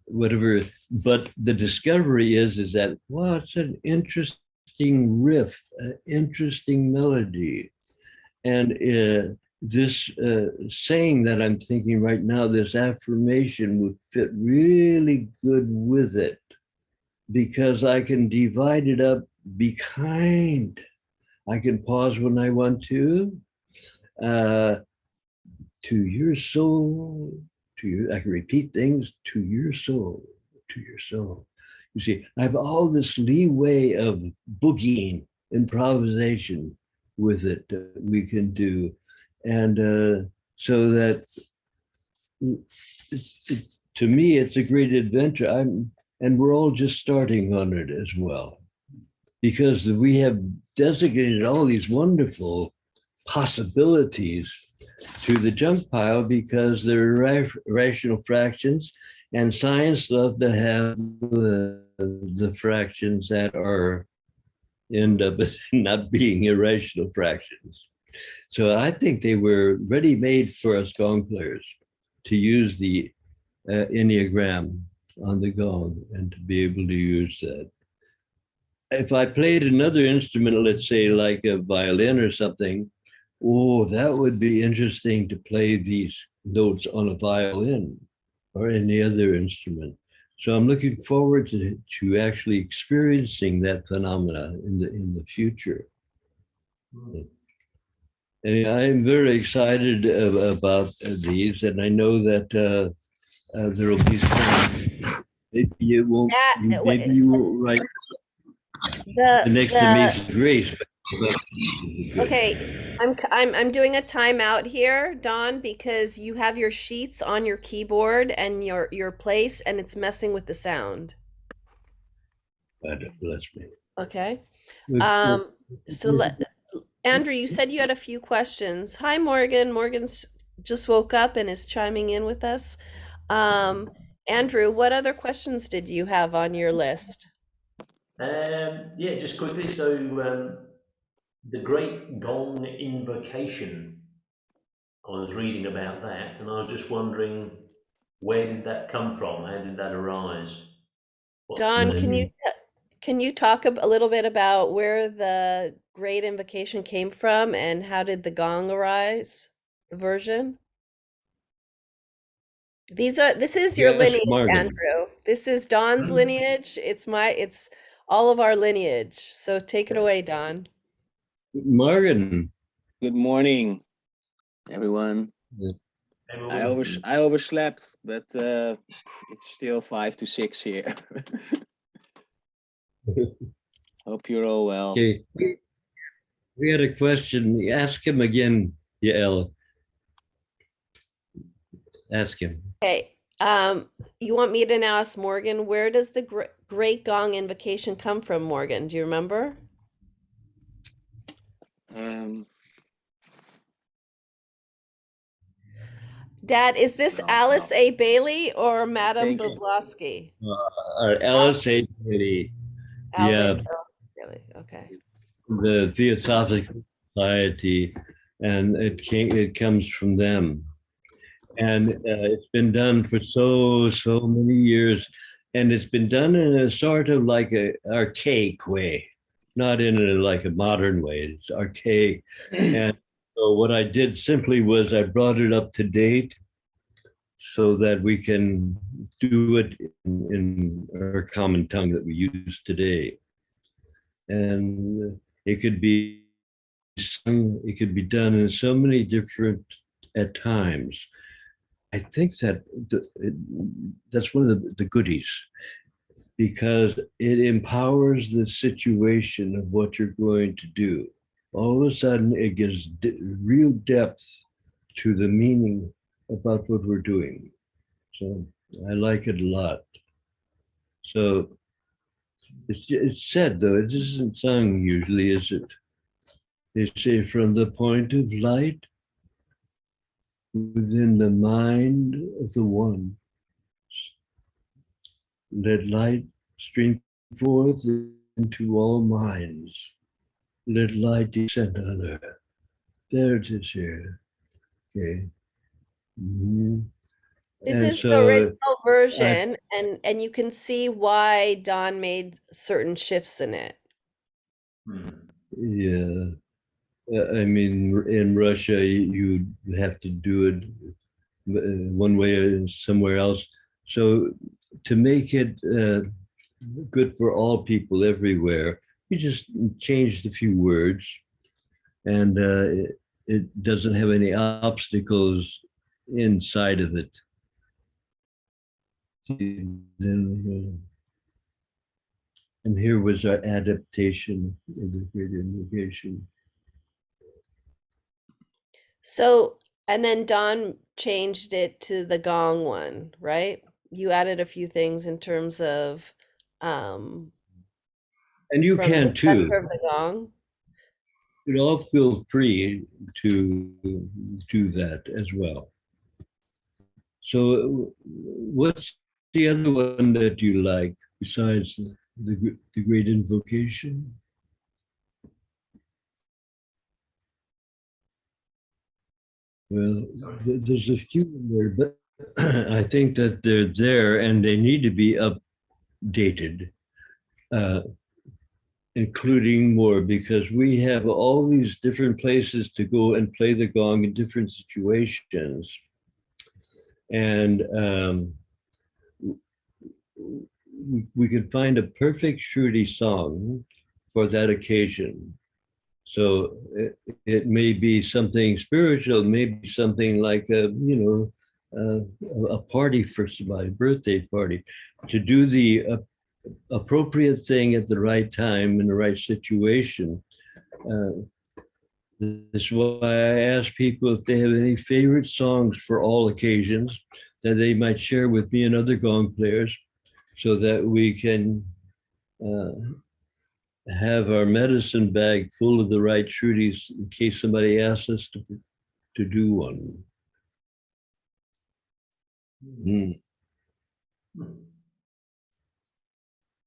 whatever. But the discovery is that, wow, it's an interesting riff, an interesting melody. And this saying that I'm thinking right now, this affirmation would fit really good with it, because I can divide it up, be kind. I can pause when I want to your soul, I can repeat things, to your soul, to your soul. You see, I have all this leeway of boogieing, improvisation with it that we can do. And so that to me, it's a great adventure. And we're all just starting on it as well, because we have designated all these wonderful possibilities to the junk pile because they're rational fractions, and science love to have the fractions that end up not being irrational fractions. So I think they were ready-made for us gong players to use the Enneagram on the gong and to be able to use that. If I played another instrument, let's say like a violin or something, oh, that would be interesting to play these notes on a violin or any other instrument. So I'm looking forward to actually experiencing that phenomena in the future. And I'm very excited about these, and I know that there will be some. Maybe you won't. Maybe you won't write the next Amazing Grace. Okay, I'm doing a timeout here, Don, because you have your sheets on your keyboard and your place, and it's messing with the sound. God bless me. Okay. So Andrew, you said you had a few questions. Hi, Morgan. Morgan's just woke up and is chiming in with us. Andrew, what other questions did you have on your list? Yeah, just quickly. So the Great Gong Invocation, I was reading about that, and I was just wondering, where did that come from? How did that arise? Don, can you talk a little bit about where the Great Invocation came from and how did the gong arise? The version? This is your lineage, Andrew. This is Don's lineage. It's all of our lineage. So take it away, Don. Morgan. Good morning, everyone. I overslept, but it's still 5 to 6 here. Hope you're all well. Okay. We had a question. Ask him again, Yael. Ask him. Okay. You want me to now ask Morgan, where does the Great Gong Invocation come from, Morgan? Do you remember? Um, Dad, is this well, Alice A. Bailey or Madame think Blavatsky? LSA committee, Alice yeah, Bailey. Okay. the Theosophical Society, and it comes from them. And it's been done for so many years, and it's been done in a sort of like a archaic way, not in a like a modern way. It's archaic. And so what I did simply was I brought it up to date so that we can do it in our common tongue that we use today. And it could be sung, it could be done in so many different at times. I think that that's one of the goodies, because it empowers the situation of what you're going to do. All of a sudden, it gives real depth to the meaning about what we're doing. So I like it a lot. So it's said, though, it isn't sung usually, is it? They say, from the point of light within the mind of the one, let light stream forth into all minds. Let light descend on earth. There it is here. Okay. Mm-hmm. This And is the so original version, and you can see why Don made certain shifts in it. yeah, I mean, in Russia, you have to do it one way or somewhere else. So to make it good for all people everywhere, we just changed a few words, and it doesn't have any obstacles inside of it. And here was our adaptation of the great invocation. So, and then Don changed it to the gong one, right? You added a few things in terms of And you from can the too. center of the gong. You all feel free to do that as well. So what's the other one that you like besides the great invocation? Well, there's a few in there, but I think that they're there and they need to be updated, including more, because we have all these different places to go and play the gong in different situations. And we could find a perfect shruti song for that occasion. So it may be something spiritual, maybe something like a party for somebody, birthday party, to do the appropriate thing at the right time in the right situation. This is why I ask people if they have any favorite songs for all occasions that they might share with me and other gong players, so that we can have our medicine bag full of the right shrutis in case somebody asks us to do one. Mm.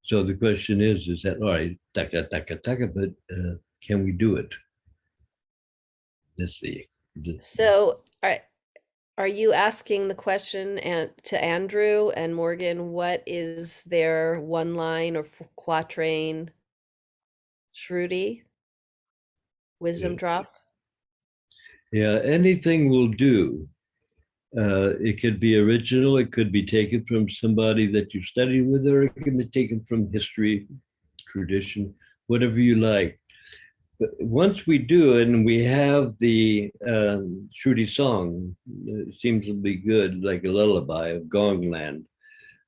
So the question is that all right, taka, taka, taka, but can we do it? That's the So, are you asking the question to Andrew and Morgan, what is their one line or quatrain shruti wisdom drop? Yeah, anything will do. It could be original, it could be taken from somebody that you studied with, or it can be taken from history, tradition, whatever you like. But once we do it and we have the shruti song, it seems to be good, like a lullaby of Gongland,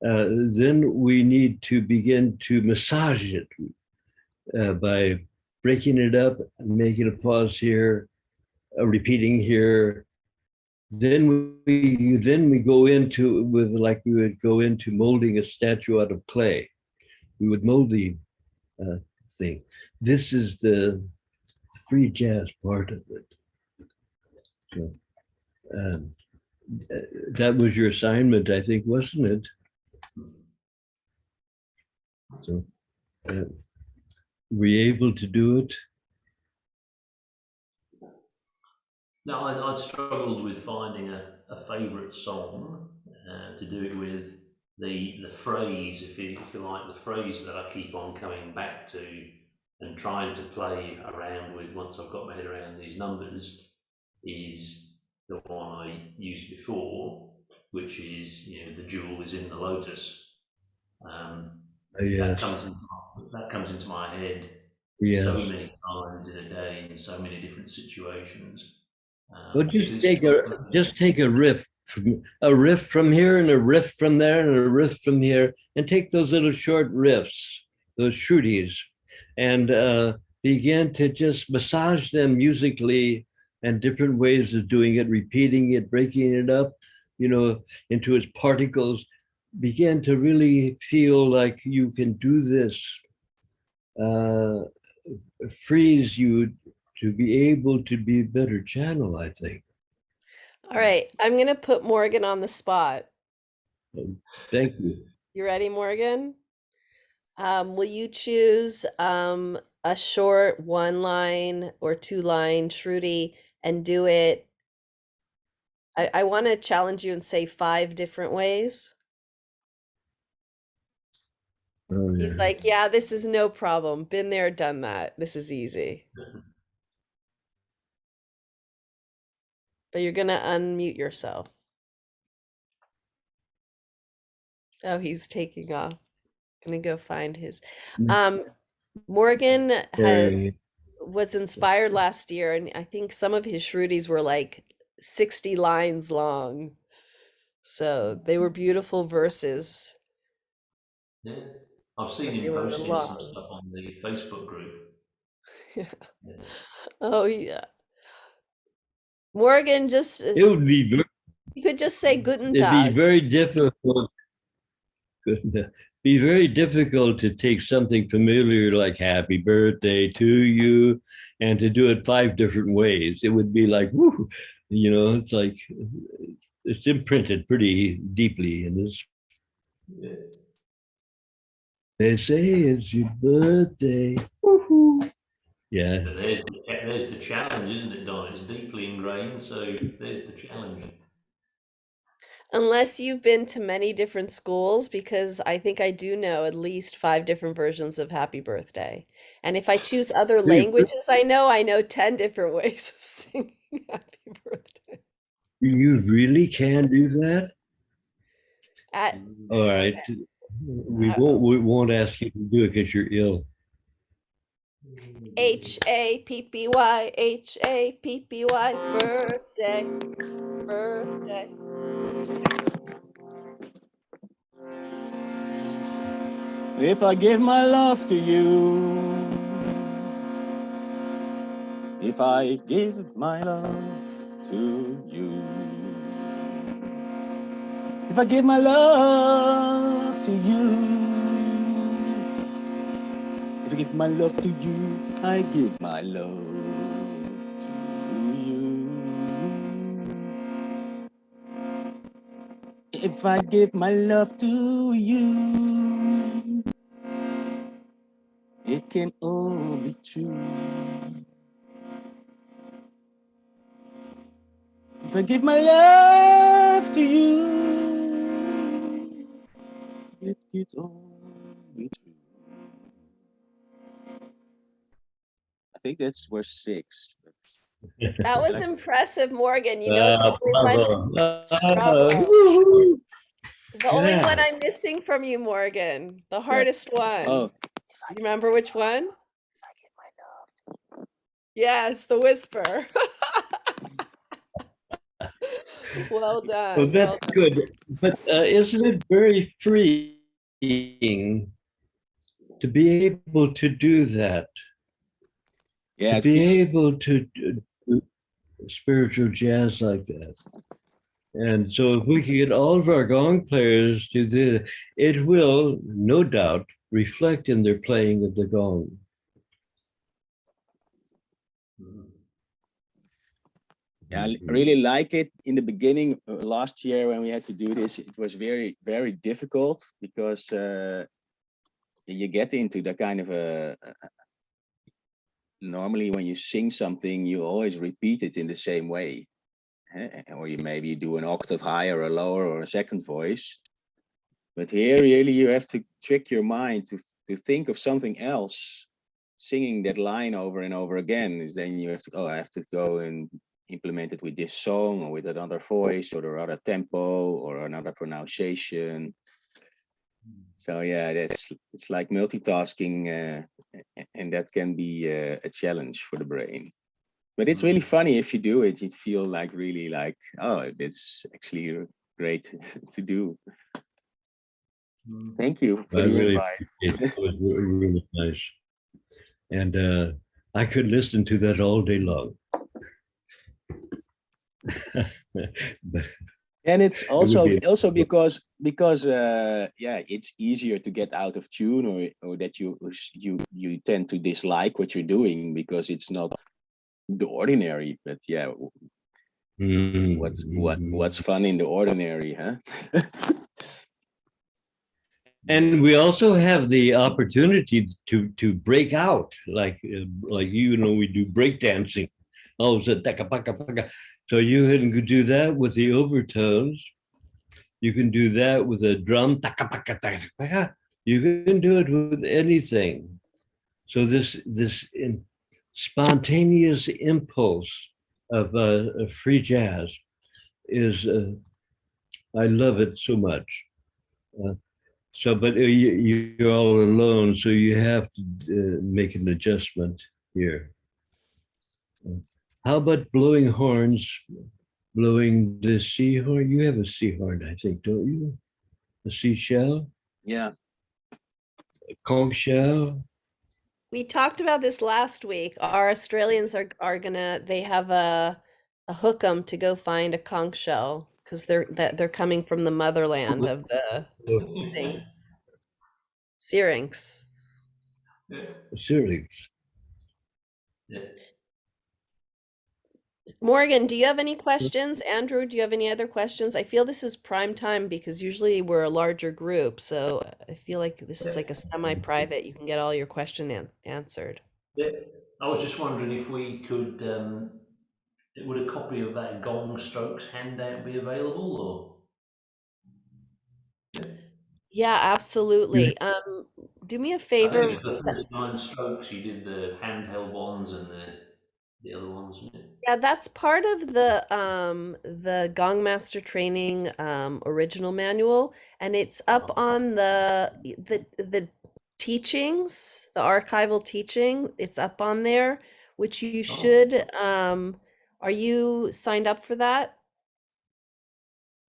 then we need to begin to massage it by breaking it up, making a pause here, repeating here. Then we go into with, like we would go into molding a statue out of clay. We would mold the thing. This is the free jazz part of it. So um, that was your assignment, I think, wasn't it? So were you able to do it? No, I struggled with finding a favourite song to do it with. The phrase, if you like, the phrase that I keep on coming back to and trying to play around with once I've got my head around these numbers is the one I used before, which is, you know, the jewel is in the lotus. Yes. That comes into my head Yes. so many times in a day in so many different situations. Well, just take a riff from here and a riff from there and a riff from here, and take those little short riffs, those shrutis, and begin to just massage them musically and different ways of doing it, repeating it, breaking it up, you know, into its particles. Begin to really feel like you can do this. Frees you to be able to be a better channel, I think. All right, I'm going to put Morgan on the spot. Thank you. You ready, Morgan? Will you choose a short 1-line or 2-line shruti and do it? I want to challenge you and say 5 different ways. Oh, yeah. He's like, yeah, this is no problem. Been there, done that. This is easy. But you're going to unmute yourself. Oh, he's taking off. Gonna go find his. Morgan was inspired last year, and I think some of his shrutis were like 60 lines long. So they were beautiful verses. Yeah, I've seen him posting some stuff on the Facebook group. Yeah. Oh yeah. Morgan, just it would be very, you could just say Guten it'd Tag. be very difficult. Be very difficult to take something familiar like "Happy Birthday to You" and to do it 5 different ways. It would be like, whoo, you know, it's like it's imprinted pretty deeply in this. Yeah. They say it's your birthday. Woo-hoo. Yeah. But there's the challenge, isn't it, Don? It's deeply ingrained, so there's the challenge. Unless you've been to many different schools, because I think I do know at least 5 different versions of Happy Birthday. And if I choose other languages, I know 10 different ways of singing Happy Birthday. You really can do that? All right. We won't ask you to do it because you're ill. Happy, Happy, birthday, birthday. If I give my love to you, if I give my love to you, if I give my love to you, if I give my love to you, I give my love to you. If I give my love to you, it can all be true. If I give my love to you, it can all be true. I think that's verse 6. That was impressive, Morgan. You know, the only one I'm missing from you, Morgan. The hardest one. Oh. You remember which one? If I give my love. Yes, the whisper. Well done. Well, that's good. But isn't it very freeing to be able to do that? Yeah, to be able to do spiritual jazz like that. And so if we can get all of our gong players to do that, it will, no doubt, reflect in their playing of the gong. Yeah, I really like it. In the beginning, last year when we had to do this, it was very, very difficult because you get into the kind of normally when you sing something, you always repeat it in the same way. Or you maybe do an octave higher or lower or a second voice. But here, really, you have to trick your mind to think of something else. Singing that line over and over again is then you have to, oh, I have to go and implement it with this song or with another voice or another tempo or another pronunciation. So yeah, it's like multitasking, and that can be a challenge for the brain. But it's really funny if you do it. You feel like really like, oh, it's actually great to do. Thank you for I the really invite. appreciate it. It was really nice. And I could listen to that all day long. But And it's it would also be because yeah, it's easier to get out of tune, or that you tend to dislike what you're doing because it's not the ordinary. But yeah, what's fun in the ordinary, huh? And we also have the opportunity to break out, like you know, we do breakdancing. Oh, so taka paka paka. So you can do that with the overtones. You can do that with a drum. Taka paka taka paka. You can do it with anything. So this spontaneous impulse of free jazz is I love it so much. So, but you're all alone, so you have to make an adjustment here. How about blowing horns, blowing the sea horn? You have a sea horn, I think, don't you? A seashell? Yeah. A conch shell? We talked about this last week. Our Australians are gonna they have a hook 'em to go find a conch shell because they're coming from the motherland of the stings. Syrinx. Seriously. Yeah. Morgan, do you have any questions? Andrew, do you have any other questions? I feel this is prime time because usually we're a larger group, so I feel like this is like a semi-private. You can get all your answered. Yeah. I was just wondering if we could, would a copy of that Gong Strokes handout be available, or? Yeah. Yeah, absolutely. Do me a I favor. think it's the 49 strokes. You did the handheld ones and the other ones. Yeah. Yeah, that's part of the Gong Master Training original manual, and it's up on the teachings, the archival teaching. It's up on there, which you should. Are you signed up for that?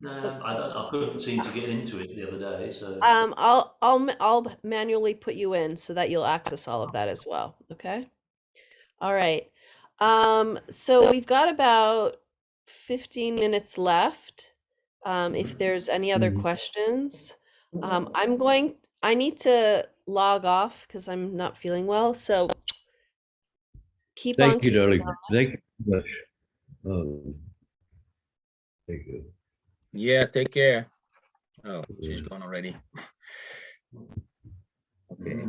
I couldn't seem to get into it the other day, so. I'll manually put you in so that you'll access all of that as well. Okay. All right. So we've got about 15 minutes left. If there's any other questions, I need to log off because I'm not feeling well. So keep on Thank you, keeping darling. on. Thank you so much. Thank you. Yeah, take care. Oh, she's gone already. Okay.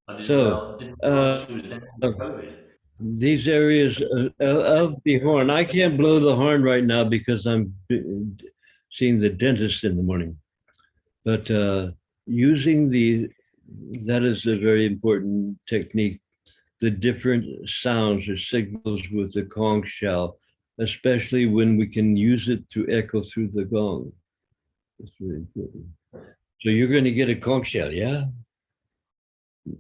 I didn't So, realize she was down with COVID. these areas of the horn, I can't blow the horn right now because I'm seeing the dentist in the morning. But using that is a very important technique. The different sounds or signals with the conch shell, especially when we can use it to echo through the gong. It's really important. So you're going to get a conch shell, yeah?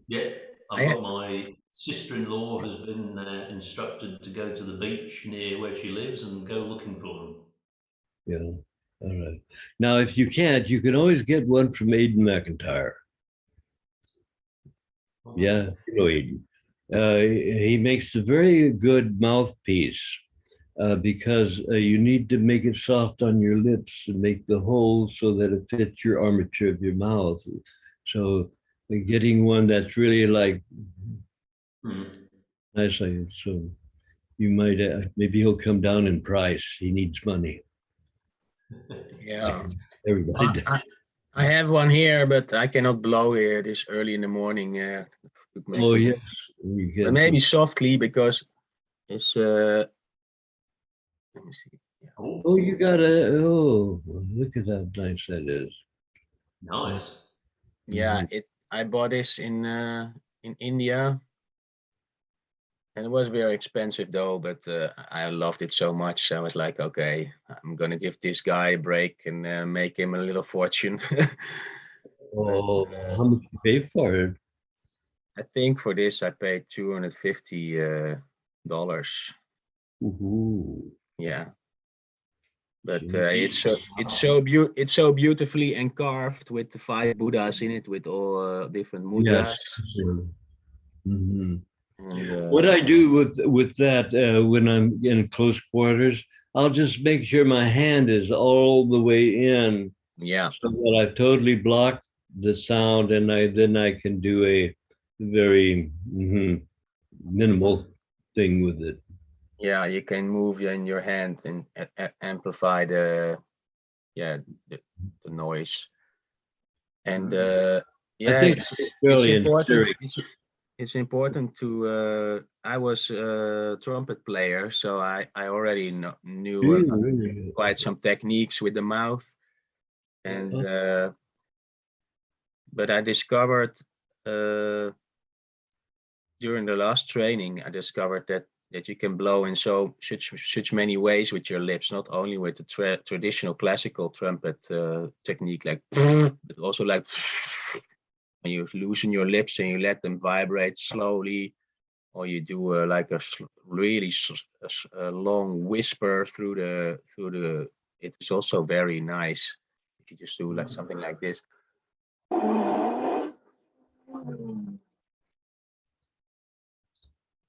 Yeah, I've got my sister-in-law has been instructed to go to the beach near where she lives and go looking for them. Yeah. All right. Now, if you can't, you can always get one from Aidan McIntyre. Yeah, you know Aidan. He makes a very good mouthpiece because you need to make it soft on your lips and make the hole so that it fits your armature of your mouth. So getting one that's really like nice, so you might maybe he'll come down in price. He needs money. Yeah. Everybody does. I have one here, but I cannot blow here this early in the morning. Oh yes, but maybe softly because it's. Let me see. Yeah. Oh, you got a. Oh, look at how nice that is. Nice. Yeah, I bought this in India, and it was very expensive though. But I loved it so much. I was like, okay, I'm gonna give this guy a break and make him a little fortune. Oh, how much you pay for it? I think for this I paid $250. Yeah, but it's so beautifully carved with the 5 Buddhas in it, with all different mudras. Mm-hmm. And, What I do with that when I'm in close quarters, I'll just make sure my hand is all the way in, yeah, so that I've totally blocked the sound, and then I can do a very minimal thing with it. yeah, you can move in your hand and amplify the noise. And I think it's Australian important. theory. It's important to. I was a trumpet player, so I already knew quite some techniques with the mouth, and but I discovered during the last training, I discovered that you can blow in such many ways with your lips, not only with the traditional classical trumpet technique, like, but also like when you loosen your lips and you let them vibrate slowly, or you do like a really long whisper through the. It is also very nice if you just do like something like this.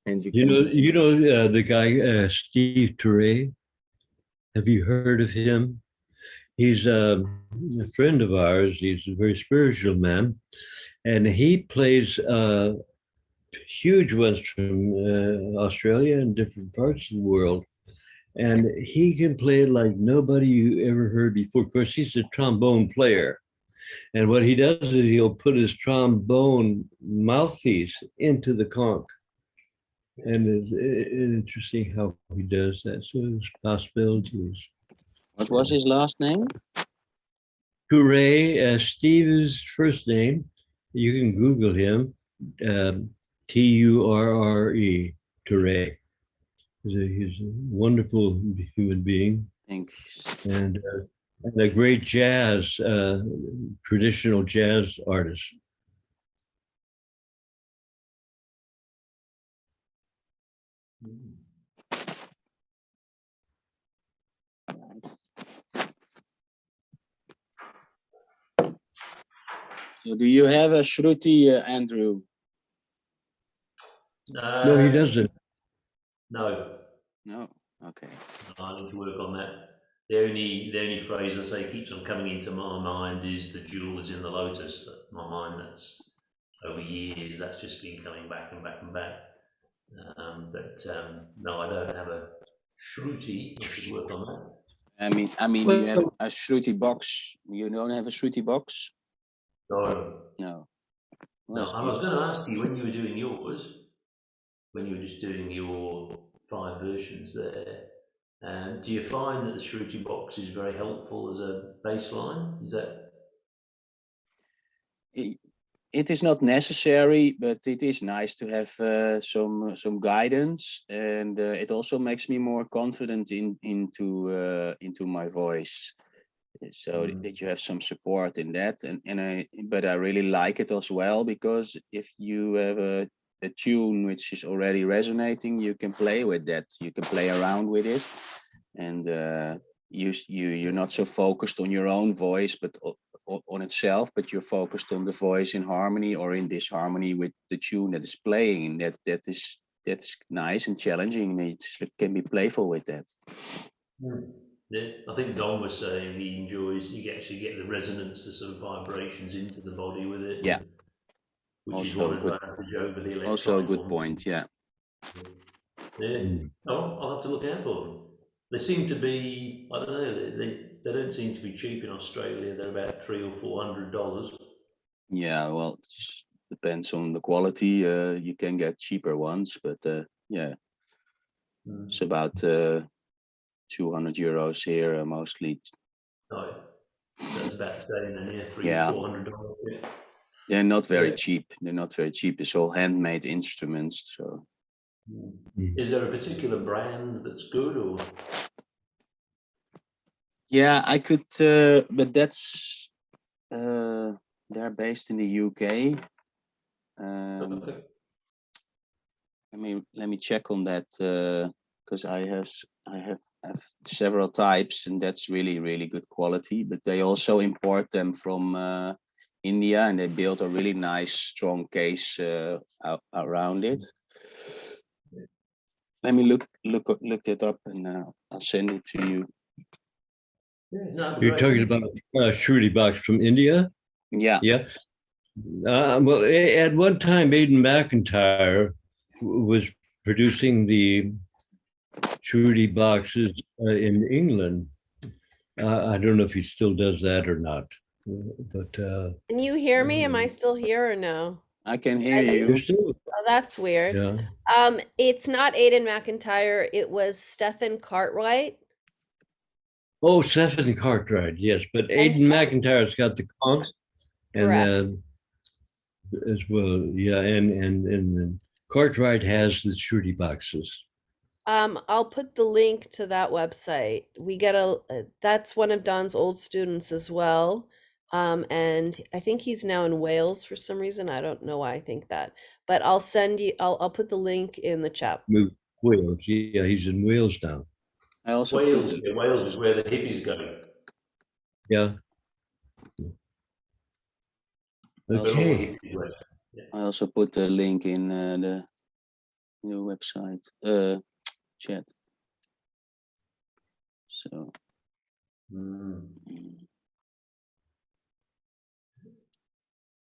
And You know the guy Steve Turre. Have you heard of him? He's a friend of ours. He's a very spiritual man, and he plays huge ones from Australia and different parts of the world. And he can play like nobody you ever heard before. Of course, he's a trombone player. And what he does is he'll put his trombone mouthpiece into the conch. And it's interesting how he does that. So there's possibilities. what was his last name? Turre, Steve's first name, you can Google him, Turre, Turre. He's a wonderful human being. Thanks. And a great jazz, traditional jazz artist. So do you have a shruti, Andrew? No, he doesn't. No. No. Okay. I need to work on that. The only phrase I say keeps on coming into my mind is the jewel is in the lotus. That my mind, that's over years, that's just been coming back and back and back. No, I don't have a shruti. I should work on that. I mean, you have a shruti box. You don't have a shruti box? No. No. No, I was going to ask you, when you were doing yours, when you were just doing your 5 versions there, do you find that the shruti box is very helpful as a baseline? Is that? It is not necessary, but it is nice to have some guidance, and it also makes me more confident into my voice. So that you have some support in that, but I really like it as well, because if you have a tune which is already resonating, you can play with that. You can play around with it, and you're not so focused on your own voice, but on itself, but you're focused on the voice in harmony or in disharmony with the tune that is playing, and that's nice and challenging. It can be playful with that. Yeah, I think Don was saying he enjoys, you actually get the resonance, the sort of vibrations into the body with it. Yeah. Which Also is one good. advantage over the electronic Also a good one. point. Yeah. Yeah. Oh, I'll have to look out for them. They seem to be, I don't know, they don't seem to be cheap in Australia. They're about $300 or $400. Yeah, well, it depends on the quality. You can get cheaper ones, but yeah, it's about 200 euros here, mostly. Oh, that's about the same, and yeah, $300 Yeah. or $400. Yeah. They're not very Yeah. cheap. They're not very cheap. It's all handmade instruments. So Is there a particular brand that's good, or? yeah, I could, but that's they're based in the UK. Okay. Let me check on that, because I have several types, and that's really good quality. But they also import them from India, and they build a really nice strong case around it. Let me look it up, and I'll send it to you. Yeah, no, You're talking about a shruti box from India? Yeah. Yeah. Well, at one time, Aidan McIntyre was producing the shruti boxes in England. I don't know if he still does that or not, but Can you hear me? Am I still here or no? I can hear you're you. still, Oh, that's weird. yeah. It's not Aidan McIntyre. It was Stephen Cartwright. Oh, Stephen Cartwright, yes, but Aidan McIntyre's got the conch, Correct. and as well, yeah, and Cartwright has the shruti boxes. I'll put the link to that website. We get that's one of Don's old students as well. And I think he's now in Wales for some reason. I don't know why I think that, but I'll send you, I'll put the link in the chat. Wales, yeah, he's in Wales now. I also Wales is where the hippies go. Yeah. Okay. I also put the link in the new website chat. So.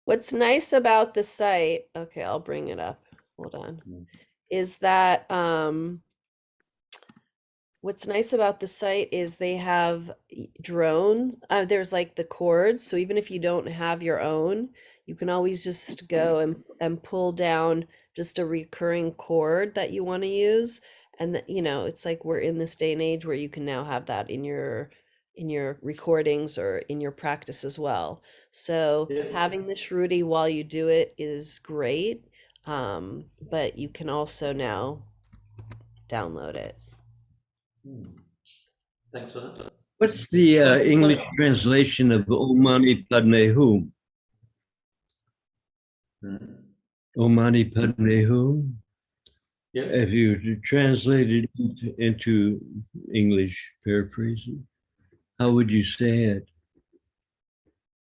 What's nice about the site, okay, I'll bring it up. Hold on. Is that what's nice about the site is they have drones. There's like the cords, so even if you don't have your own, you can always just go and pull down just a recurring chord that you want to use. And you know, it's like we're in this day and age where you can now have that in your recordings or in your practice as well. So having the shruti while you do it is great. But you can also now download it. Thanks for that. What's the English translation of Om Mani Padme Hum? Om Mani Padme Hum? Yeah. If you translate it into English, paraphrasing, how would you say it?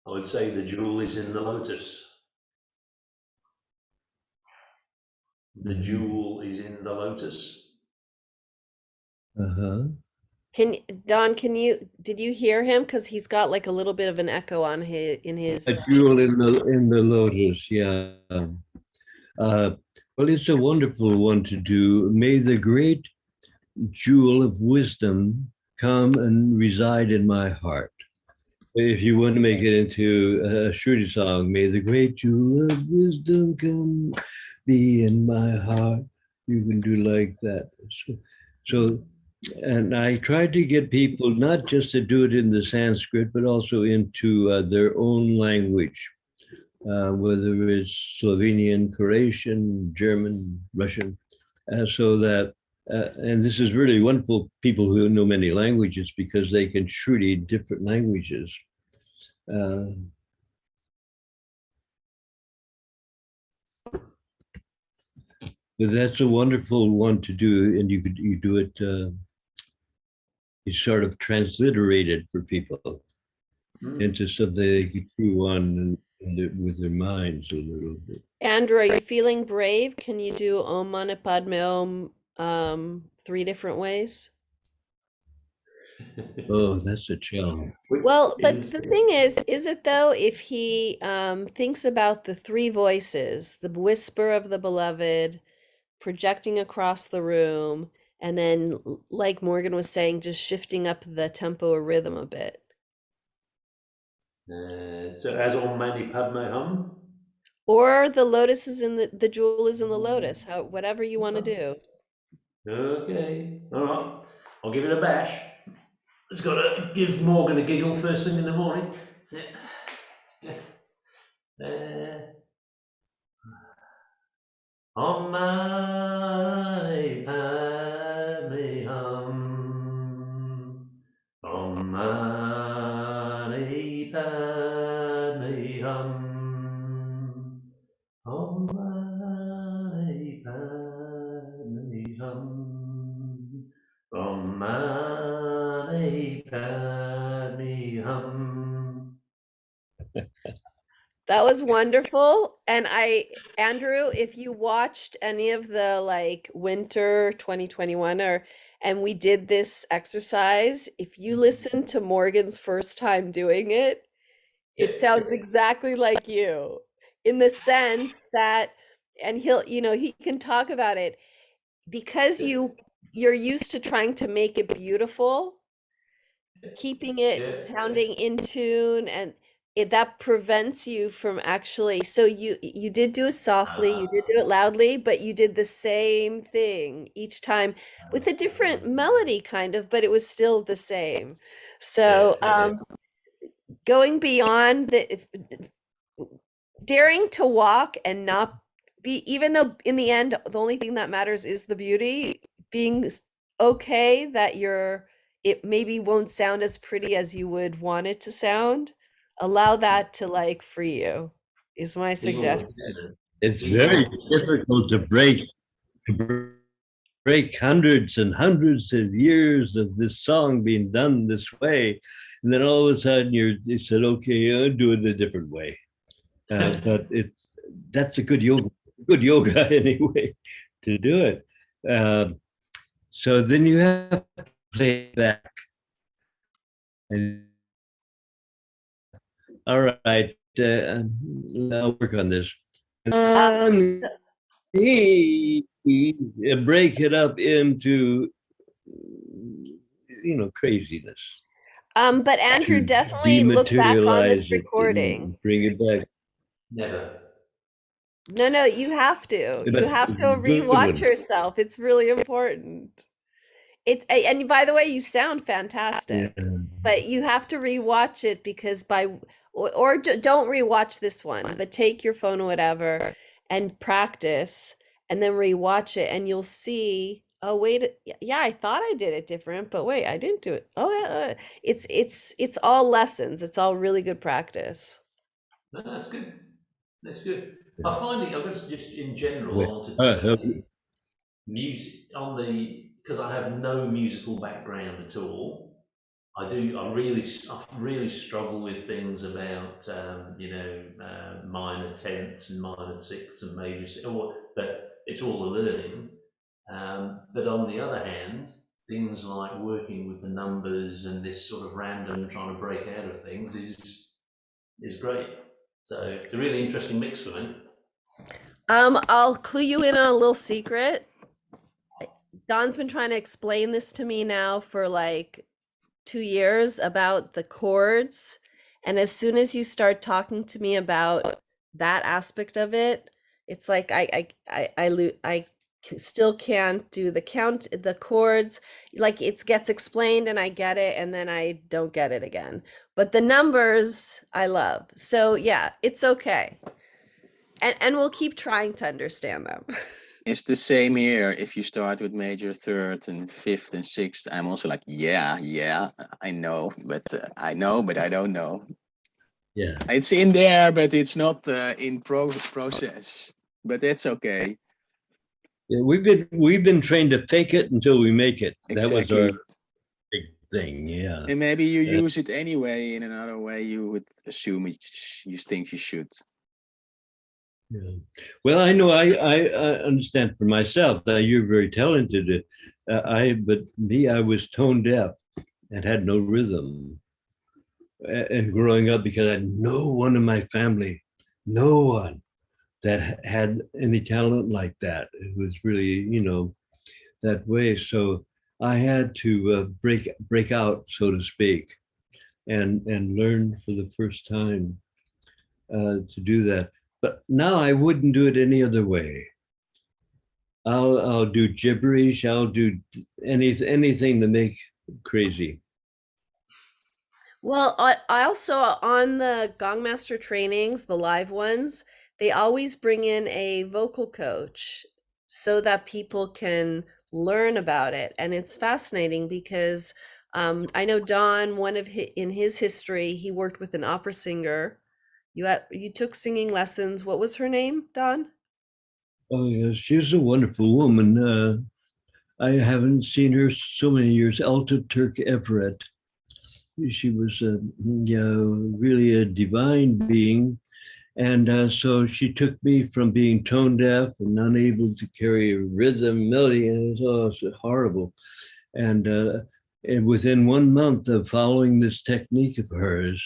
I would say the jewel is in the lotus. The jewel is in the lotus. Uh-huh. Don, did you hear him? Because he's got like a little bit of an echo on his A jewel in the lotus, yeah. Well, it's a wonderful one to do. May the great jewel of wisdom come and reside in my heart. If you want to make it into a shruti song, may the great jewel of wisdom come be in my heart. You can do like that. So, and I tried to get people not just to do it in the Sanskrit, but also into their own language, whether it's Slovenian, Croatian, German, Russian, so that, and this is really wonderful, people who know many languages, because they can shruti different languages. But that's a wonderful one to do, and you do it. You sort of transliterate it for people into something they could chew on with their minds a little bit. Andrew, are you feeling brave? Can you do Om Mani Padme Hum 3 different ways? Oh, that's a challenge. Well, but the thing is it though, if he thinks about the 3 voices, the whisper of the beloved, projecting across the room, and then, like Morgan was saying, just shifting up the tempo or rhythm a bit. So as Om Mani Padme Hum. Or the lotus is in the jewel is in the lotus, whatever you want to do. Okay, all right. I'll give it a bash. It's got to give Morgan a giggle first thing in the morning. Yeah. On my padme hum, on my padme hum, on my padme hum, on my padme hum. That was wonderful. And Andrew, if you watched any of the like winter 2021 and we did this exercise, if you listen to Morgan's first time doing it, it sounds exactly like you in the sense that, and he can talk about it because you're used to trying to make it beautiful, keeping it sounding in tune, and that prevents you from actually, so you did do it softly, you did do it loudly, but you did the same thing each time with a different melody kind of, but it was still the same. So going beyond the daring to walk and not be, even though in the end the only thing that matters is the beauty, being okay that it maybe won't sound as pretty as you would want it to sound. Allow that to like free you, is my suggestion. It's very difficult to break hundreds and hundreds of years of this song being done this way, and then all of a sudden you said, okay, I'll do it a different way. But that's a good yoga anyway to do it. So then you have to play it back. And all right, I'll work on this. Break it up into craziness. But Andrew, definitely look back on this recording. Bring it back. Never. No, you have to. You have to rewatch yourself. It's really important. And by the way, you sound fantastic, but you have to rewatch it because or don't rewatch this one, but take your phone or whatever and practice and then rewatch it and you'll see, oh wait, yeah, I thought I did it different, but wait, I didn't do it. Oh yeah, it's all lessons. It's all really good practice. No, that's good. That's good. I find it, I'm going to just in general, I wanted to say music because I have no musical background at all. I really struggle with things about, minor tenths and minor sixths and major sixths, but it's all a learning. But on the other hand, things like working with the numbers and this sort of random trying to break out of things is great. So it's a really interesting mix for me. I'll clue you in on a little secret. Don's been trying to explain this to me now for like 2 years about the chords. And as soon as you start talking to me about that aspect of it, it's like I still can't do the chords. Like it gets explained and I get it and then I don't get it again. But the numbers I love. So yeah, it's okay. And we'll keep trying to understand them. It's the same here. If you start with major third and fifth and sixth, I'm also like, yeah, I know, but I don't know. Yeah, it's in there, but it's not in process. But that's okay. Yeah, we've been trained to fake it until we make it. Exactly. That was our big thing. Yeah. And maybe you use it anyway in another way. You would assume you think you should. Yeah. Well, I know I understand for myself that you're very talented. But me, I was tone deaf and had no rhythm. And growing up, because I had no one in my family, no one that had any talent like that. It was really, you know, that way. So I had to break out, so to speak, and learn for the first time to do that. But now I wouldn't do it any other way. I'll do gibberish. I'll do anything to make crazy. Well, I also on the Gong Master trainings, the live ones, they always bring in a vocal coach so that people can learn about it. And it's fascinating because I know Don, in his history, he worked with an opera singer. You took singing lessons. What was her name, Don? Oh yeah, she's a wonderful woman. I haven't seen her so many years. Alta Turk Everett. She was yeah, really a divine being. And so she took me from being tone deaf and unable to carry a rhythm, melody, and it was horrible. And within 1 month of following this technique of hers,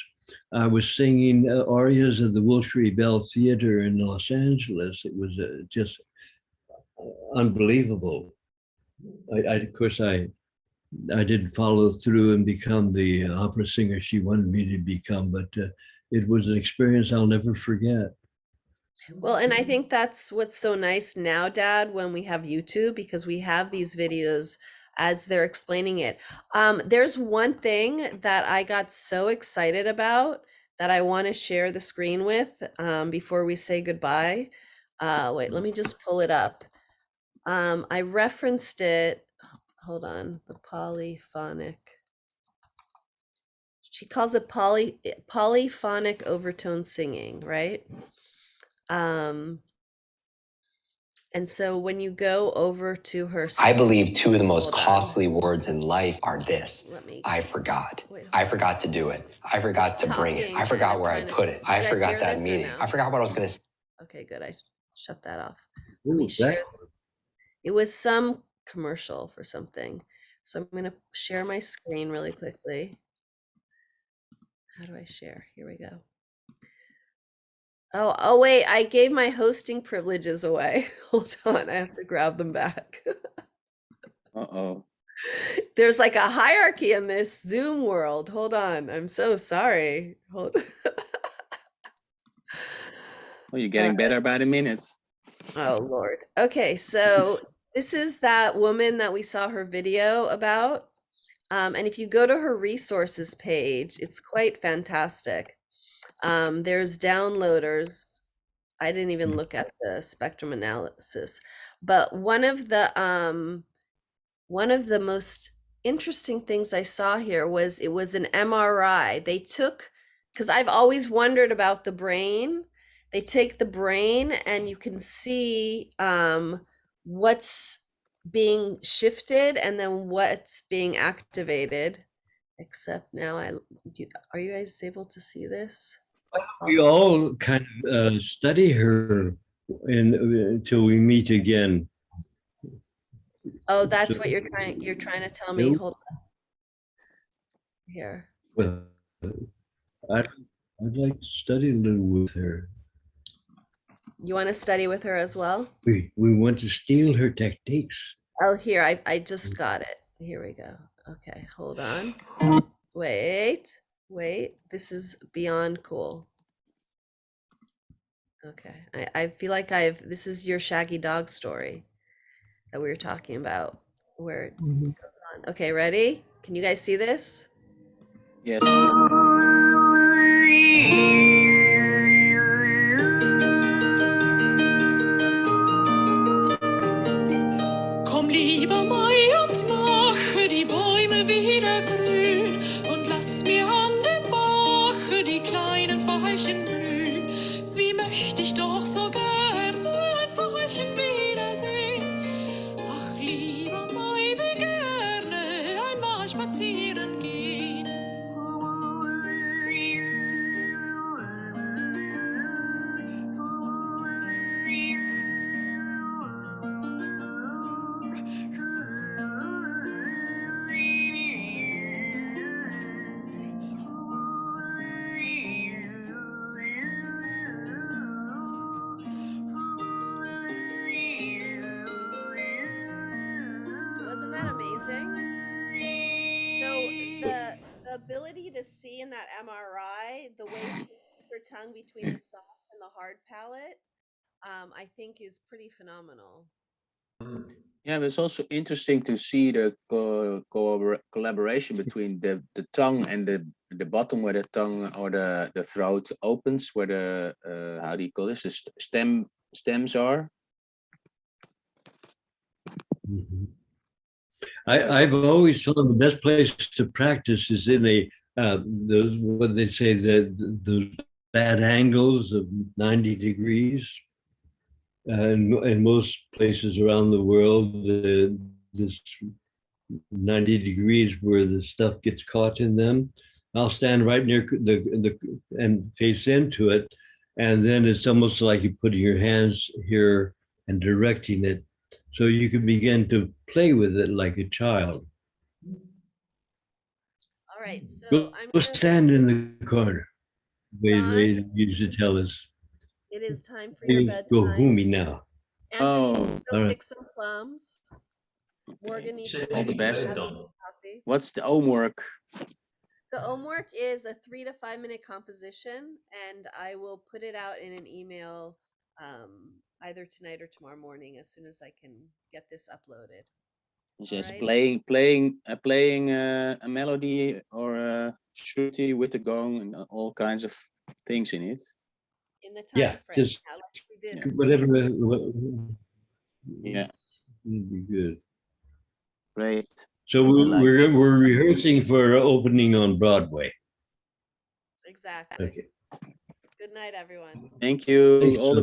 I was singing arias of the Wilshire Bell Theater in Los Angeles. It was just unbelievable. Of course, I didn't follow through and become the opera singer she wanted me to become, but it was an experience I'll never forget. Well, and I think that's what's so nice now, Dad, when we have YouTube, because we have these videos as they're explaining it. There's one thing that I got so excited about that I want to share the screen with before we say goodbye. Wait, let me just pull it up. I referenced it. Hold on, the polyphonic. She calls it polyphonic overtone singing, right? And so when you go over to her, I believe two of the most hold on. costly words in life are this. I forgot. I forgot to do it. I forgot It's to bring it. talking, I and forgot I'm where I trying to- put it. you I guys forgot hear that this or meeting. no? I forgot what I was going to say. Okay, good. I shut that off. Let me Ooh, share. It was some commercial for something. So I'm going to share my screen really quickly. How do I share? Here we go. Oh wait, I gave my hosting privileges away. Hold on, I have to grab them back. Uh-oh. There's like a hierarchy in this Zoom world. Hold on. I'm so sorry. Hold Well, you're getting better by the minutes. Oh Lord. Okay, so this is that woman that we saw her video about. And if you go to her resources page, it's quite fantastic. There's downloaders. I didn't even look at the spectrum analysis, but one of the most interesting things I saw here was it was an MRI. They took, because I've always wondered about the brain. They take the brain and you can see what's being shifted and then what's being activated. Except now are you guys able to see this? We all kind of study her until we meet again. Oh, that's So- what you're trying to tell me. Nope. Hold on. Here. Well, I'd like to study a little with her. You want to study with her as well? We want to steal her techniques. Oh, here, I just got it. Here we go. Okay, hold on. Wait. This is beyond cool. Okay, I feel like this is your Shaggy Dog story that we were talking about. Where it goes on. Okay, ready? Can you guys see this? Yes. Komm, lieber Mai und mache die Bäume wieder grün und lass mir an dem Bache die kleinen Veilchen blühen. Wie möchte ich doch so gerne ein Veilchen wiedersehen. Ach, lieber Mai, wie gerne einmal spazieren gehen. ability to see in that MRI, the way she moves her tongue between the soft and the hard palate, I think is pretty phenomenal. Yeah, but it's also interesting to see the collaboration between the tongue and the bottom where the tongue or the throat opens, where the how do you call this? The stems are. Mhm. I've always found the best place to practice is in those, what they say, those bad angles of 90 degrees. In most places around the world, this 90 degrees where the stuff gets caught in them. I'll stand right near the and face into it. And then it's almost like you're putting your hands here and directing it. So you can begin to play with it like a child. All right, so Go I'm gonna, stand in the corner. Ron, They used to tell us. it is time for your Go bedtime. hoomy now. Anthony, Oh, go all right. pick some plums. Morgan needs to all the make best. coffee. What's the homework? The homework is a 3 to 5 minute composition, and I will put it out in an email either tonight or tomorrow morning as soon as I can get this uploaded. Just right. playing a melody or a shruti with the gong and all kinds of things in it. In the time Yeah, frame, just like we did. whatever. Yeah, Would be good. great. So we're rehearsing for opening on Broadway. Exactly. Okay. Good night, everyone. Thank you. Thanks All the